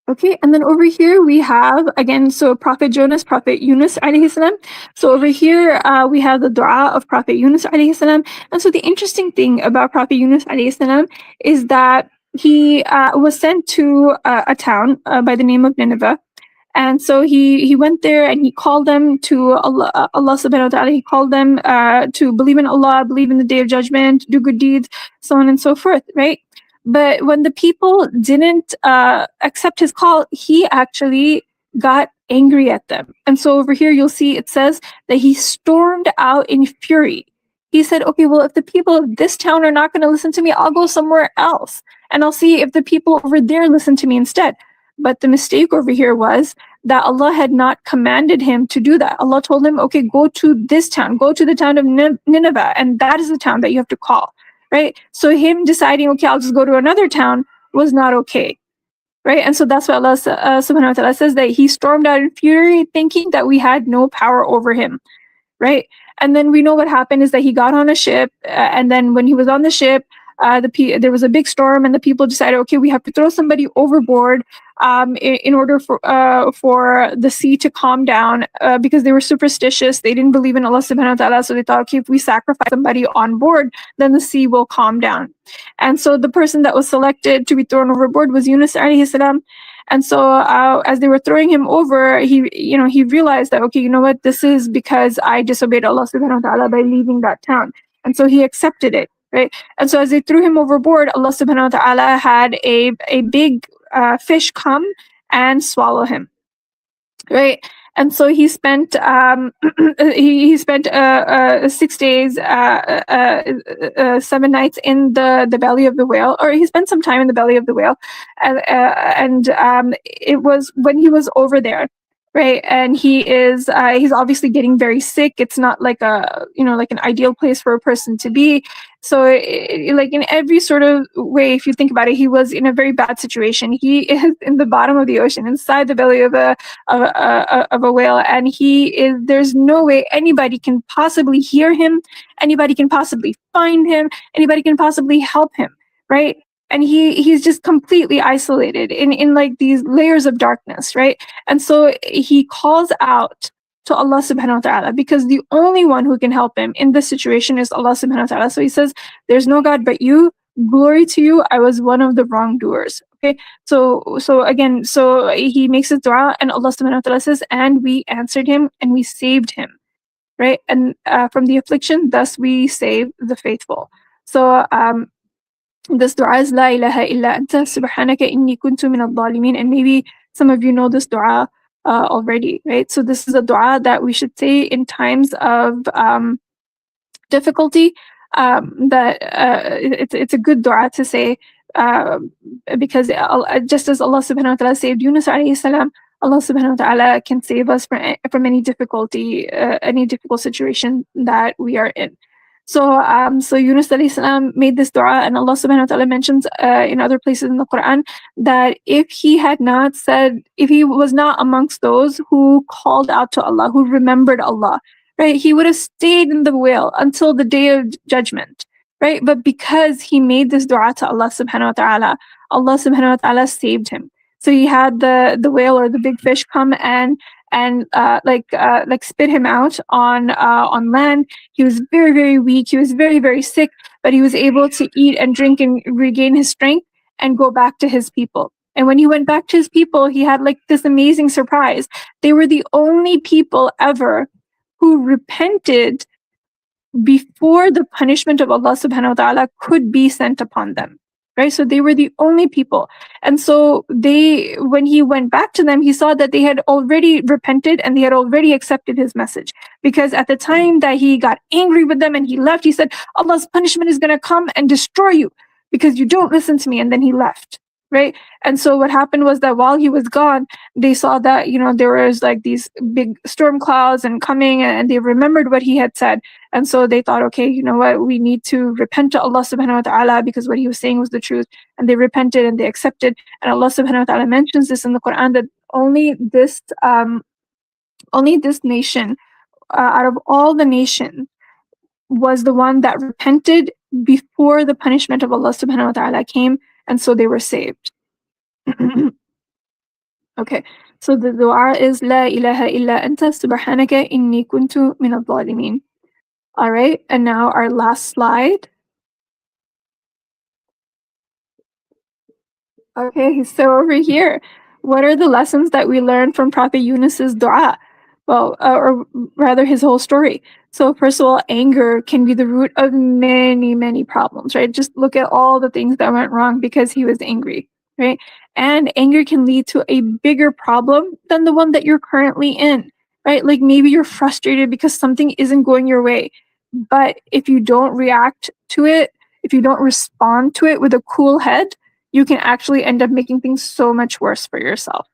Okay, and then over here we have, again, so Prophet Yunus alayhi salam. So over here we have the dua of Prophet Yunus alayhi salam. And so the interesting thing about Prophet Yunus alayhi salam is that he was sent to a town by the name of Nineveh. And so he went there and he called them to Allah subhanahu wa ta'ala. He called them to believe in Allah, believe in the Day of Judgment, do good deeds, so on and so forth, right? But when the people didn't accept his call, he actually got angry at them. And so over here, you'll see it says that he stormed out in fury. He said, okay, well, if the people of this town are not going to listen to me, I'll go somewhere else. And I'll see if the people over there listen to me instead. But the mistake over here was that Allah had not commanded him to do that. Allah told him, okay, go to this town, go to the town of Nineveh, and that is the town that you have to call. Right? So him deciding, okay, I'll just go to another town was not okay. Right? And so that's why Allah subhanahu wa ta'ala says that he stormed out in fury thinking that we had no power over him. Right? And then we know what happened is that he got on a ship, and then when he was on the ship, there was a big storm, and the people decided, okay, we have to throw somebody overboard in order for the sea to calm down, because they were superstitious. They didn't believe in Allah subhanahu wa ta'ala, so they thought, okay, if we sacrifice somebody on board, then the sea will calm down. And so the person that was selected to be thrown overboard was Yunus alayhi salam. And so as they were throwing him over, he realized that, okay, you know what, this is because I disobeyed Allah subhanahu wa ta'ala by leaving that town. And so he accepted it. Right? And so as they threw him overboard, Allah subhanahu wa ta'ala had a big fish come and swallow him. Right? And so he spent he spent 6 days, 7 nights in the belly of the whale, or he spent some time in the belly of the whale, and it was when he was over there, right? And he's obviously getting very sick. It's not like like an ideal place for a person to be. So like in every sort of way, if you think about it, he was in a very bad situation. He is in the bottom of the ocean, inside the belly of a whale, and there's no way anybody can possibly hear him, anybody can possibly find him, anybody can possibly help him, right? And he's just completely isolated in like these layers of darkness, right? And so he calls out to Allah subhanahu wa ta'ala, because the only one who can help him in this situation is Allah subhanahu wa ta'ala. So he says, there's no God but you, glory to you, I was one of the wrongdoers. Okay, so again, so he makes his dua, and Allah subhanahu wa ta'ala says, and we answered him and we saved him, right? And from the affliction, thus we save the faithful. So this dua is La ilaha illa anta subhanaka inni kuntu min al-zalimin, and maybe some of you know this dua already, right? So this is a dua that we should say in times of difficulty. It's a good dua to say, because just as Allah subhanahu wa ta'ala saved Yunus alayhi salam, Allah subhanahu wa ta'ala can save us from any difficulty, any difficult situation that we are in. So Yunus alayhi salam made this dua, and Allah subhanahu wa ta'ala mentions in other places in the Quran that if he was not amongst those who called out to Allah, who remembered Allah, right, he would have stayed in the whale until the Day of Judgment, right? But because he made this dua to Allah subhanahu wa ta'ala, Allah subhanahu wa ta'ala saved him. So he had the whale or the big fish come and like spit him out on land. He was very, very weak. He was very, very sick, but he was able to eat and drink and regain his strength and go back to his people. And when he went back to his people, he had like this amazing surprise. They were the only people ever who repented before the punishment of Allah subhanahu wa ta'ala could be sent upon them. Right? So they were the only people. And so when he went back to them, he saw that they had already repented and they had already accepted his message. Because at the time that he got angry with them and he left, he said, Allah's punishment is going to come and destroy you because you don't listen to me. And then he left. Right? And so what happened was that while he was gone, they saw that, there was like these big storm clouds and coming, and they remembered what he had said. And so they thought, okay, you know what, we need to repent to Allah subhanahu wa ta'ala because what he was saying was the truth. And they repented and they accepted. And Allah subhanahu wa ta'ala mentions this in the Quran, that only this nation, out of all the nations, was the one that repented before the punishment of Allah subhanahu wa ta'ala came, and so they were saved. Okay, so the dua is La ilaha illa anta subhanaka inni kuntu min al-zalimin. All right, and now our last slide. Okay, so over here, what are the lessons that we learned from Prophet Yunus's dua? Well, or rather his whole story. So first of all, anger can be the root of many, many problems, right? Just look at all the things that went wrong because he was angry, right? And anger can lead to a bigger problem than the one that you're currently in, right? Like maybe you're frustrated because something isn't going your way. But if you don't react to it, if you don't respond to it with a cool head, you can actually end up making things so much worse for yourself,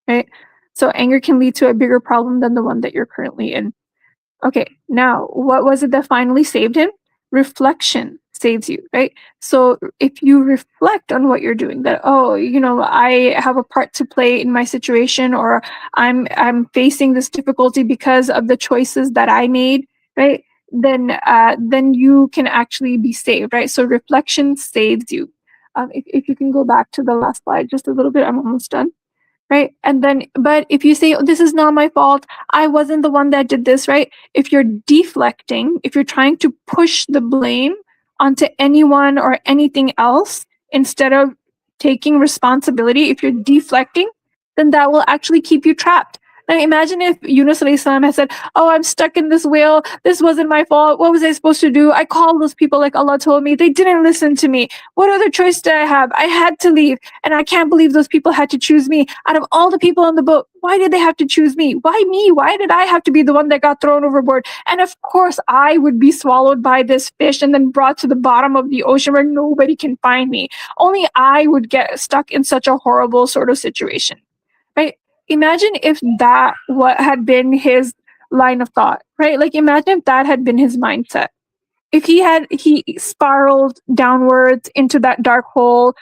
right? So anger can lead to a bigger problem than the one that you're currently in. Okay, now what was it that finally saved him? Reflection saves you, right? So if you reflect on what you're doing, that, oh, I have a part to play in my situation, or I'm facing this difficulty because of the choices that I made, right? Then you can actually be saved, right? So reflection saves you. If you can go back to the last slide just a little bit, I'm almost done. Right. And then, but if you say, oh, this is not my fault, I wasn't the one that did this, right? If you're deflecting, if you're trying to push the blame onto anyone or anything else instead of taking responsibility, if you're deflecting, then that will actually keep you trapped. Now imagine if Yunus alayhi salam had said, oh, I'm stuck in this whale. This wasn't my fault. What was I supposed to do? I called those people like Allah told me. They didn't listen to me. What other choice did I have? I had to leave. And I can't believe those people had to choose me. Out of all the people on the boat, why did they have to choose me? Why me? Why did I have to be the one that got thrown overboard? And of course, I would be swallowed by this fish and then brought to the bottom of the ocean where nobody can find me. Only I would get stuck in such a horrible sort of situation, right? Imagine if that what had been his line of thought, right? Like imagine if that had been his mindset. If he spiraled downwards into that dark hole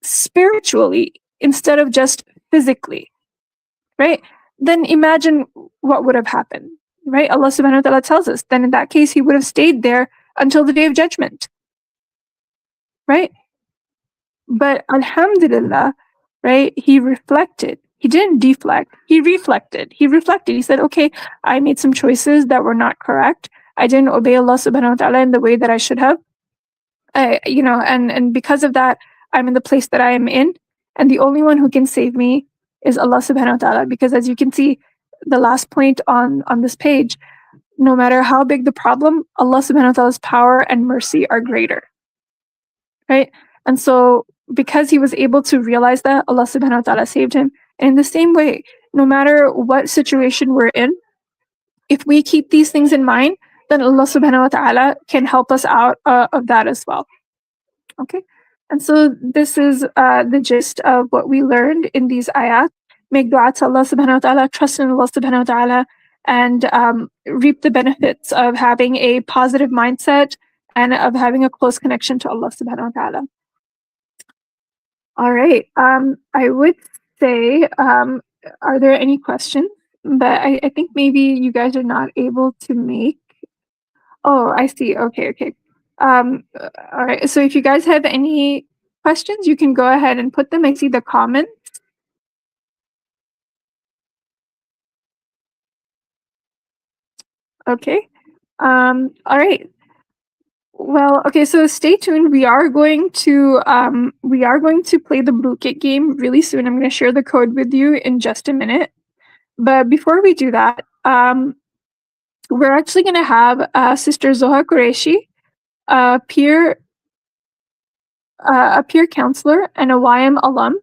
spiritually instead of just physically, right? Then imagine what would have happened, right? Allah subhanahu wa ta'ala tells us, then in that case, he would have stayed there until the day of judgment, right? But alhamdulillah, right? He reflected. He didn't deflect. He reflected. He said, okay, I made some choices that were not correct. I didn't obey Allah subhanahu wa ta'ala in the way that I should have. And because of that, I'm in the place that I am in. And the only one who can save me is Allah subhanahu wa ta'ala. Because as you can see, the last point on this page, no matter how big the problem, Allah subhanahu wa ta'ala's power and mercy are greater. Right? And so because he was able to realize that, Allah subhanahu wa ta'ala saved him. And in the same way, no matter what situation we're in, if we keep these things in mind, then Allah subhanahu wa ta'ala can help us out of that as well. Okay? And so this is the gist of what we learned in these ayat. Make dua to Allah subhanahu wa ta'ala, trust in Allah subhanahu wa ta'ala, and reap the benefits of having a positive mindset and of having a close connection to Allah subhanahu wa ta'ala. All right. I would say, are there any questions? But I think maybe you guys are not able to make. Oh, I see. Okay. All right, so if you guys have any questions, you can go ahead and put them. I see the comments. Okay. All right. Well, okay, so stay tuned. We are going to play the Blue Kit game really soon. I'm going to share the code with you in just a minute. But before we do that, we're actually going to have Sister Zoha Qureshi, a peer counselor and a YM alum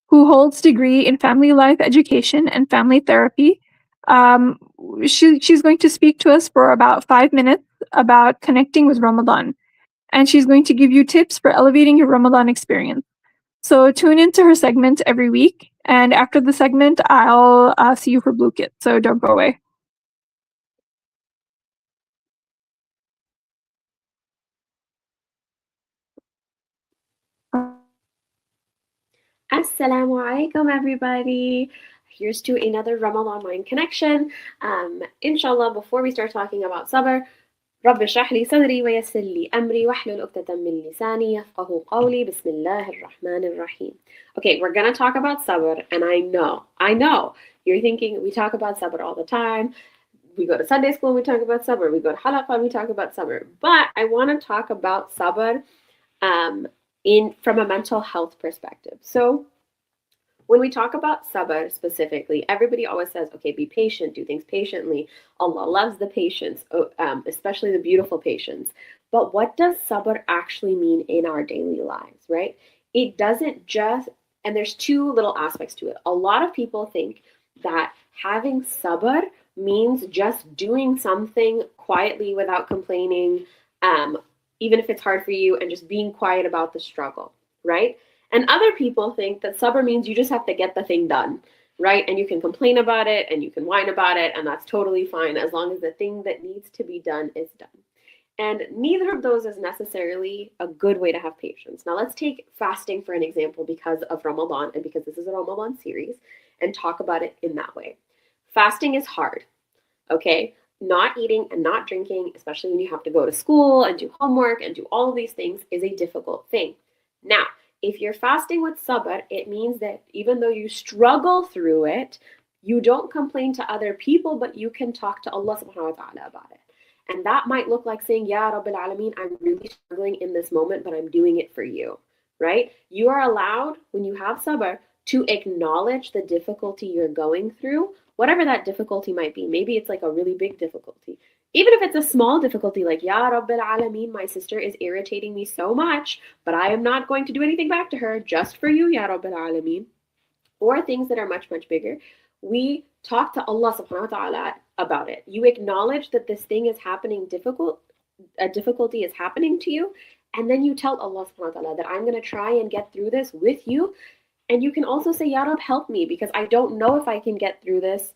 who holds degree in family life education and family therapy. Um, she's going to speak to us for about 5 minutes about connecting with Ramadan, and she's going to give you tips for elevating your Ramadan experience. So tune into her segment every week, and after the segment, I'll see you for Blue Kit. So don't go away. Assalamu alaikum, everybody. Here's to another Ramadan Mind Connection. Inshallah, before we start talking about sabr, رب اشرح لي صدري ويسر لي أمري واحلل عقدة من لساني يفقهوا قولي بسم الله الرحمن الرحيم. Okay, we're gonna talk about sabr, and I know, you're thinking we talk about sabr all the time. We go to Sunday school, we talk about sabr. We go to halaqah, we talk about sabr. But I want to talk about sabr from a mental health perspective. So when we talk about sabr specifically, everybody always says, okay, be patient, do things patiently. Allah loves the patience, especially the beautiful patience. But what does sabr actually mean in our daily lives, right? It doesn't just, and there's two little aspects to it. A lot of people think that having sabr means just doing something quietly without complaining, even if it's hard for you, and just being quiet about the struggle, right? And other people think that sabr means you just have to get the thing done, right? And you can complain about it and you can whine about it, and that's totally fine as long as the thing that needs to be done is done. And neither of those is necessarily a good way to have patience. Now let's take fasting for an example because of Ramadan and because this is a Ramadan series, and talk about it in that way. Fasting is hard, okay? Not eating and not drinking, especially when you have to go to school and do homework and do all of these things, is a difficult thing. Now, if you're fasting with sabr, it means that even though you struggle through it, you don't complain to other people, but you can talk to Allah subhanahu wa ta'ala about it. And that might look like saying, Ya Rabbil Alameen, I'm really struggling in this moment, but I'm doing it for you, right? You are allowed, when you have sabr, to acknowledge the difficulty you're going through, whatever that difficulty might be. Maybe it's like a really big difficulty. Even if it's a small difficulty, like, Ya Rabbil Alameen, my sister is irritating me so much, but I am not going to do anything back to her just for you, Ya Rabbil Alameen. Or things that are much, much bigger. We talk to Allah subhanahu wa ta'ala about it. You acknowledge that this thing is happening a difficulty is happening to you, and then you tell Allah subhanahu wa ta'ala that I'm going to try and get through this with you. And you can also say, Ya Rab, help me, because I don't know if I can get through this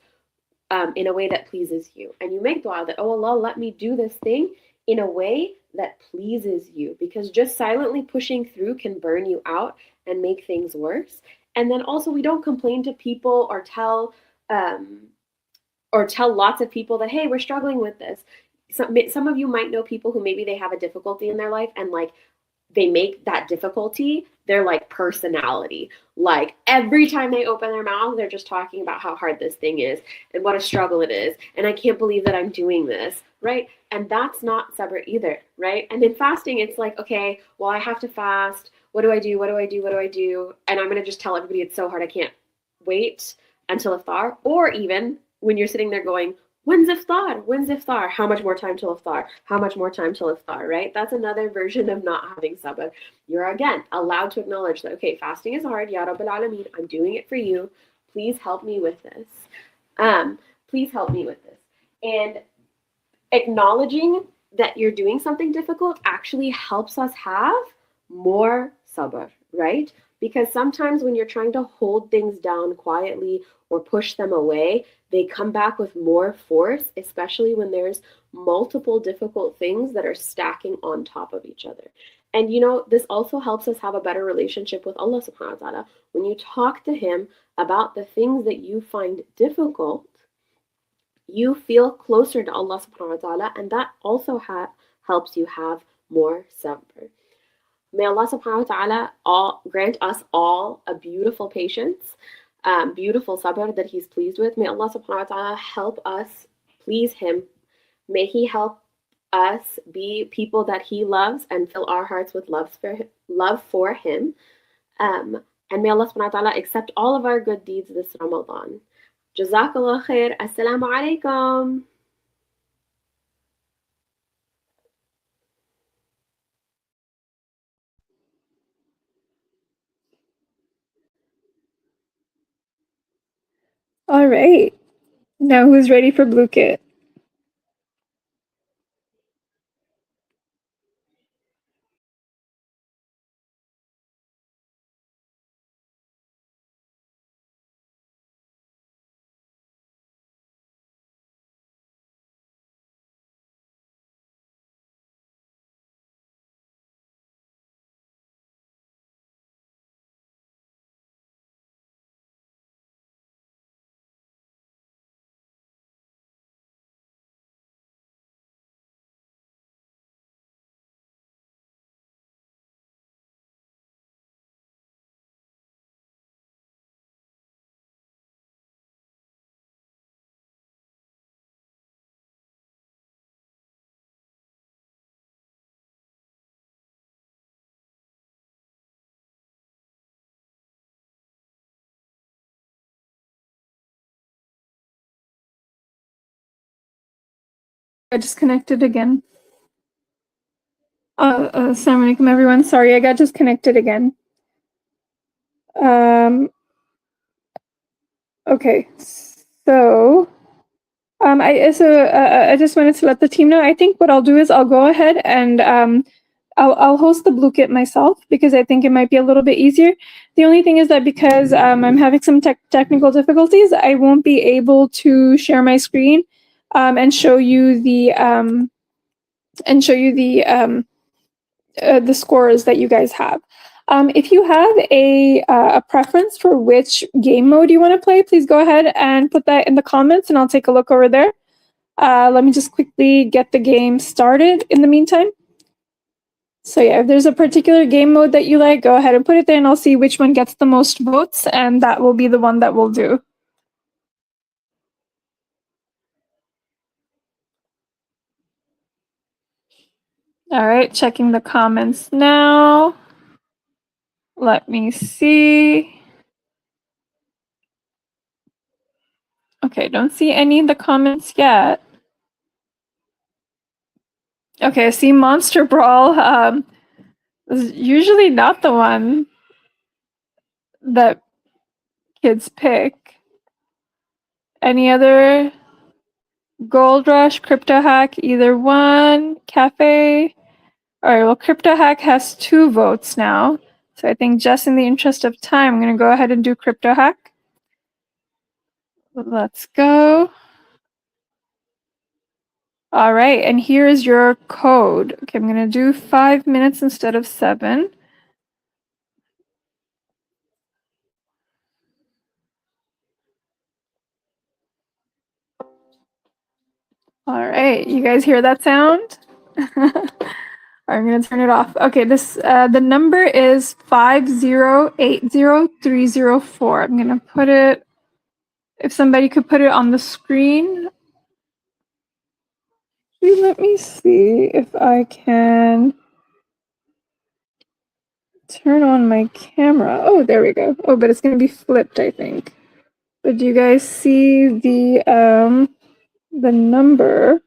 in a way that pleases you. And you make dua that, oh Allah, let me do this thing in a way that pleases you, because just silently pushing through can burn you out and make things worse. And then also, we don't complain to people or tell lots of people that, hey, we're struggling with this. Some of you might know people who maybe they have a difficulty in their life, and like they make that difficulty their like personality. Like every time they open their mouth, they're just talking about how hard this thing is and what a struggle it is. And I can't believe that I'm doing this, right? And that's not sabr either, right? And in fasting, it's like, okay, well, I have to fast. What do I do? What do I do? What do I do? And I'm going to just tell everybody it's so hard I can't wait until iftar. Or even when you're sitting there going, when's iftar? When's iftar? How much more time till iftar? How much more time till iftar, right? That's another version of not having sabr. You're, again, allowed to acknowledge that, okay, fasting is hard. Ya Rabbil Alameen, I'm doing it for you. Please help me with this. Please help me with this. And acknowledging that you're doing something difficult actually helps us have more sabr, right? Because sometimes when you're trying to hold things down quietly or push them away, they come back with more force, especially when there's multiple difficult things that are stacking on top of each other. And you know, this also helps us have a better relationship with Allah subhanahu wa ta'ala. When you talk to Him about the things that you find difficult, you feel closer to Allah subhanahu wa ta'ala, and that also helps you have more sabr. May Allah subhanahu wa ta'ala grant us all a beautiful patience, beautiful sabr that He's pleased with. May Allah subhanahu wa ta'ala help us please Him. May He help us be people that He loves and fill our hearts with love for Him. And may Allah subhanahu wa ta'ala accept all of our good deeds this Ramadan. Jazakallah khair. Assalamu alaikum. All right. Now who's ready for Blue Kit? I disconnected again. Assalamu alaikum, everyone. Sorry, I got disconnected again. Okay, so I just wanted to let the team know. I think what I'll do is I'll go ahead and I'll host the Blue Kit myself because I think it might be a little bit easier. The only thing is that because I'm having some technical difficulties, I won't be able to share my screen and show you the scores that you guys have. If you have a preference for which game mode you want to play, please go ahead and put that in the comments and I'll take a look over there. Let me just quickly get the game started in the meantime. So yeah, if there's a particular game mode that you like, go ahead and put it there and I'll see which one gets the most votes and that will be the one that we'll do. All right, checking the comments now. Let me see. Okay, don't see any in the comments yet. Okay, I see Monster Brawl is usually not the one that kids pick. Any other? Gold Rush, Crypto Hack, either one. Cafe. All right, well, Crypto Hack has 2 votes now. So I think just in the interest of time, I'm going to go ahead and do Crypto Hack. Let's go. All right, and here is your code. Okay, I'm going to do 5 minutes instead of 7. All right, you guys hear that sound? I'm going to turn it off. Okay, the number is 5080304. I'm going to put it, if somebody could put it on the screen. Let me see if I can turn on my camera. Oh, there we go. Oh, but it's going to be flipped, I think. But do you guys see the number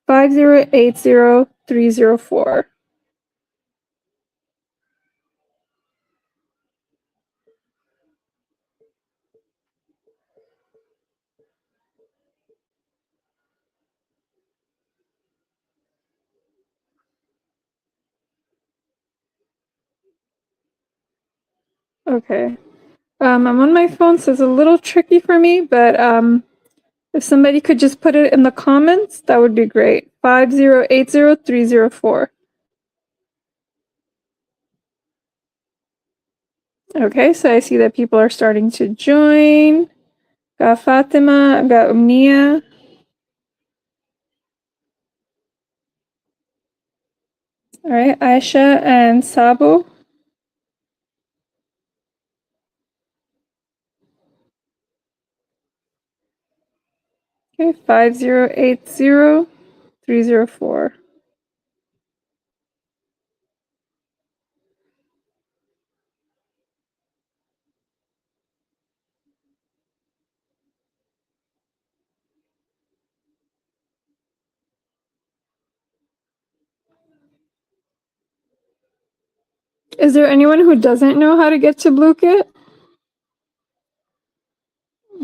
5080304? Okay. I'm on my phone, so it's a little tricky for me, but if somebody could just put it in the comments, that would be great. 5080304. Okay, so I see that people are starting to join. Got Fatima, got Umnia. All right, Aisha and Sabo. Okay, 5080-304. Is there anyone who doesn't know how to get to Blue-Kit?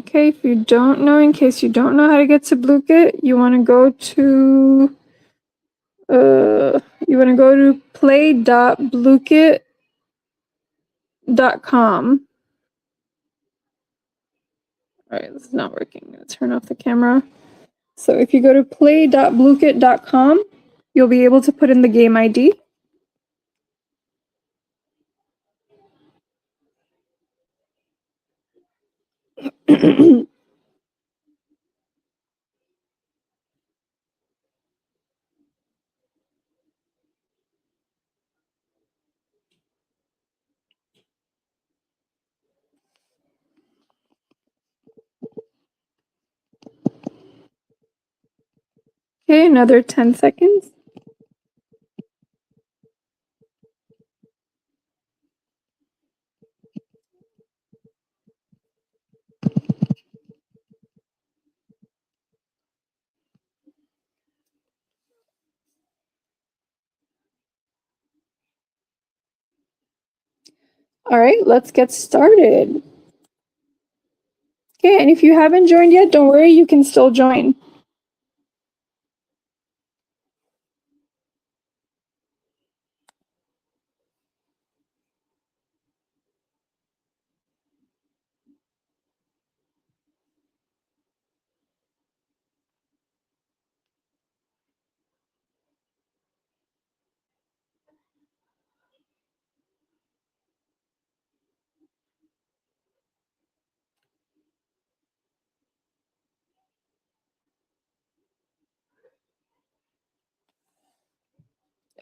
Okay, if you don't know, in case you don't know how to get to Blue-Kit, you want to go to play.bluekit.com. All right, this is not working. I'm gonna turn off the camera. So if you go to play.bluekit.com, you'll be able to put in the game ID. Okay, another 10 seconds. All right, let's get started. Okay, and if you haven't joined yet, don't worry, you can still join.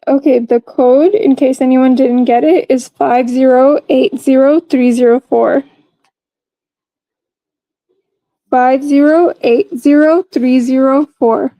Okay, the code, in case anyone didn't get it, is 5080-304. 5080-304.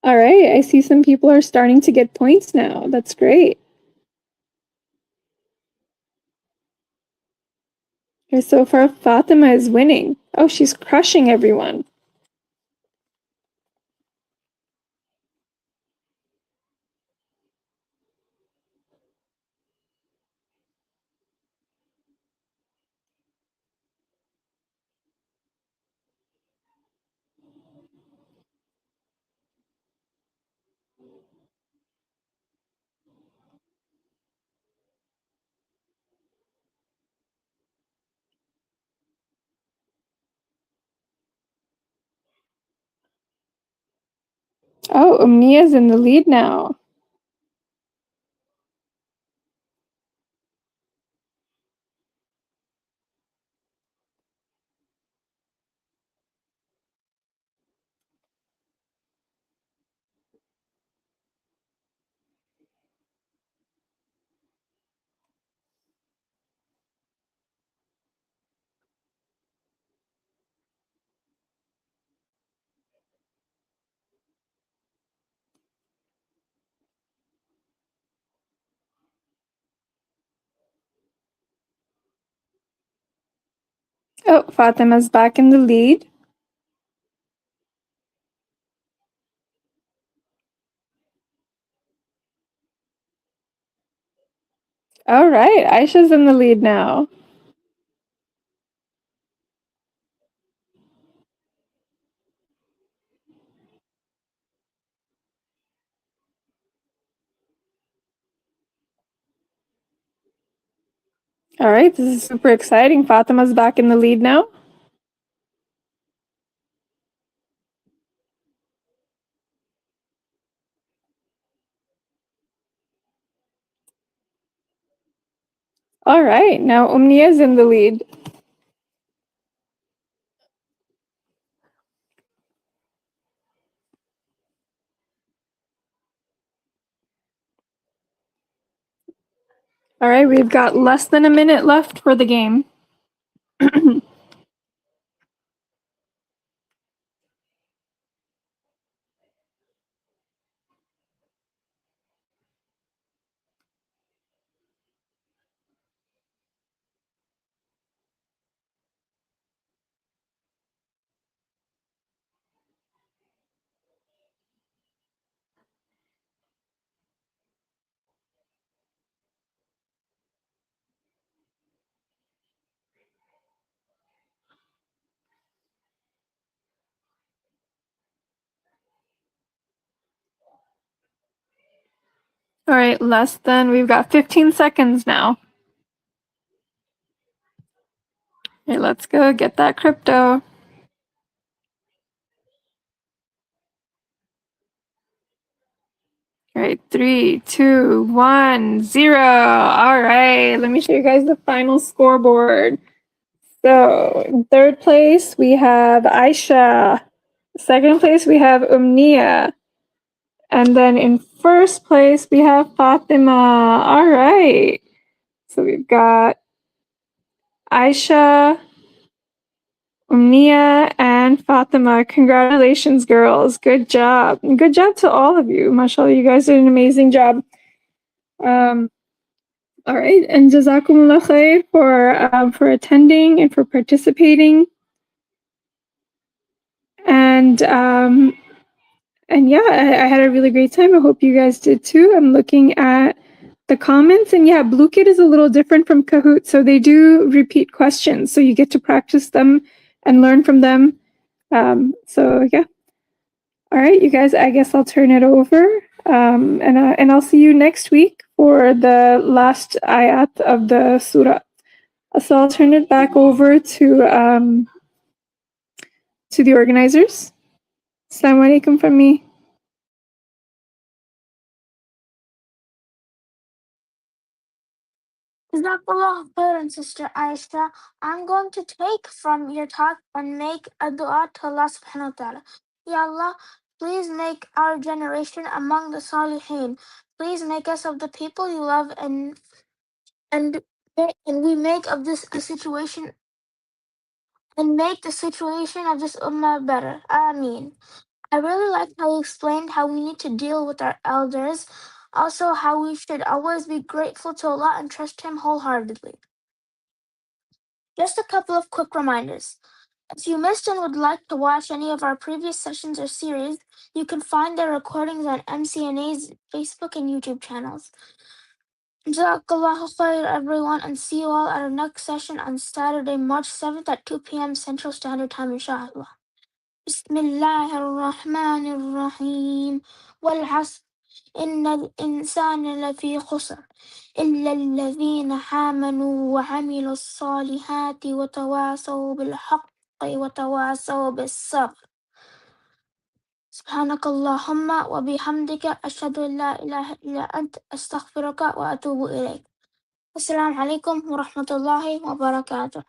All right, I see some people are starting to get points now. That's great. Okay, so far Fatima is winning. Oh, she's crushing everyone. Oh, Umnia's in the lead now. Oh, Fatima's back in the lead. All right, Aisha's in the lead now. All right, this is super exciting. Fatima's back in the lead now. All right, now Umniya's in the lead. All right, we've got less than a minute left for the game. All right, we've got 15 seconds now. Okay, let's go get that crypto. All right, 3, 2, 1, 0. All right, let me show you guys the final scoreboard. So in third place, we have Aisha. Second place, we have Umniya. And then in first place, we have Fatima. All right. So we've got Aisha, Umniya, and Fatima. Congratulations, girls. Good job. And good job to all of you. MashaAllah, you guys did an amazing job. All right. And Jazakumullah khair for attending and for participating. And yeah, I had a really great time. I hope you guys did too. I'm looking at the comments, and yeah, Blue Kid is a little different from Kahoot. So they do repeat questions. So you get to practice them and learn from them. So yeah. All right, you guys, I guess I'll turn it over. And I'll see you next week for the last ayat of the surah. So I'll turn it back over to the organizers. Assalamu alaikum from me. Jazakallah khairan, Sister Aisha. I'm going to take from your talk and make a dua to Allah subhanahu wa ta'ala. Ya Allah, please make our generation among the Salihin. Please make us of the people you love and we make of this a situation and make the situation of this ummah better. Ameen. I really liked how you explained how we need to deal with our elders, also how we should always be grateful to Allah and trust Him wholeheartedly. Just a couple of quick reminders. If you missed and would like to watch any of our previous sessions or series, you can find their recordings on MCNA's Facebook and YouTube channels. Jazakallahu khair, everyone, and see you all at our next session on Saturday, March 7th at 2 p.m. Central Standard Time, inshallah. Bismillah ar-Rahman ar-Rahim. Wal-'asr. إن الإنسان لفي خسر إلا الذين آمنوا وعملوا الصالحات وتواصوا بالحق وتواصوا بالصبر. سبحانك اللهم وبحمدك أشهد أن لا إله إلا أنت أستغفرك وأتوب إليك. السلام عليكم ورحمة الله وبركاته.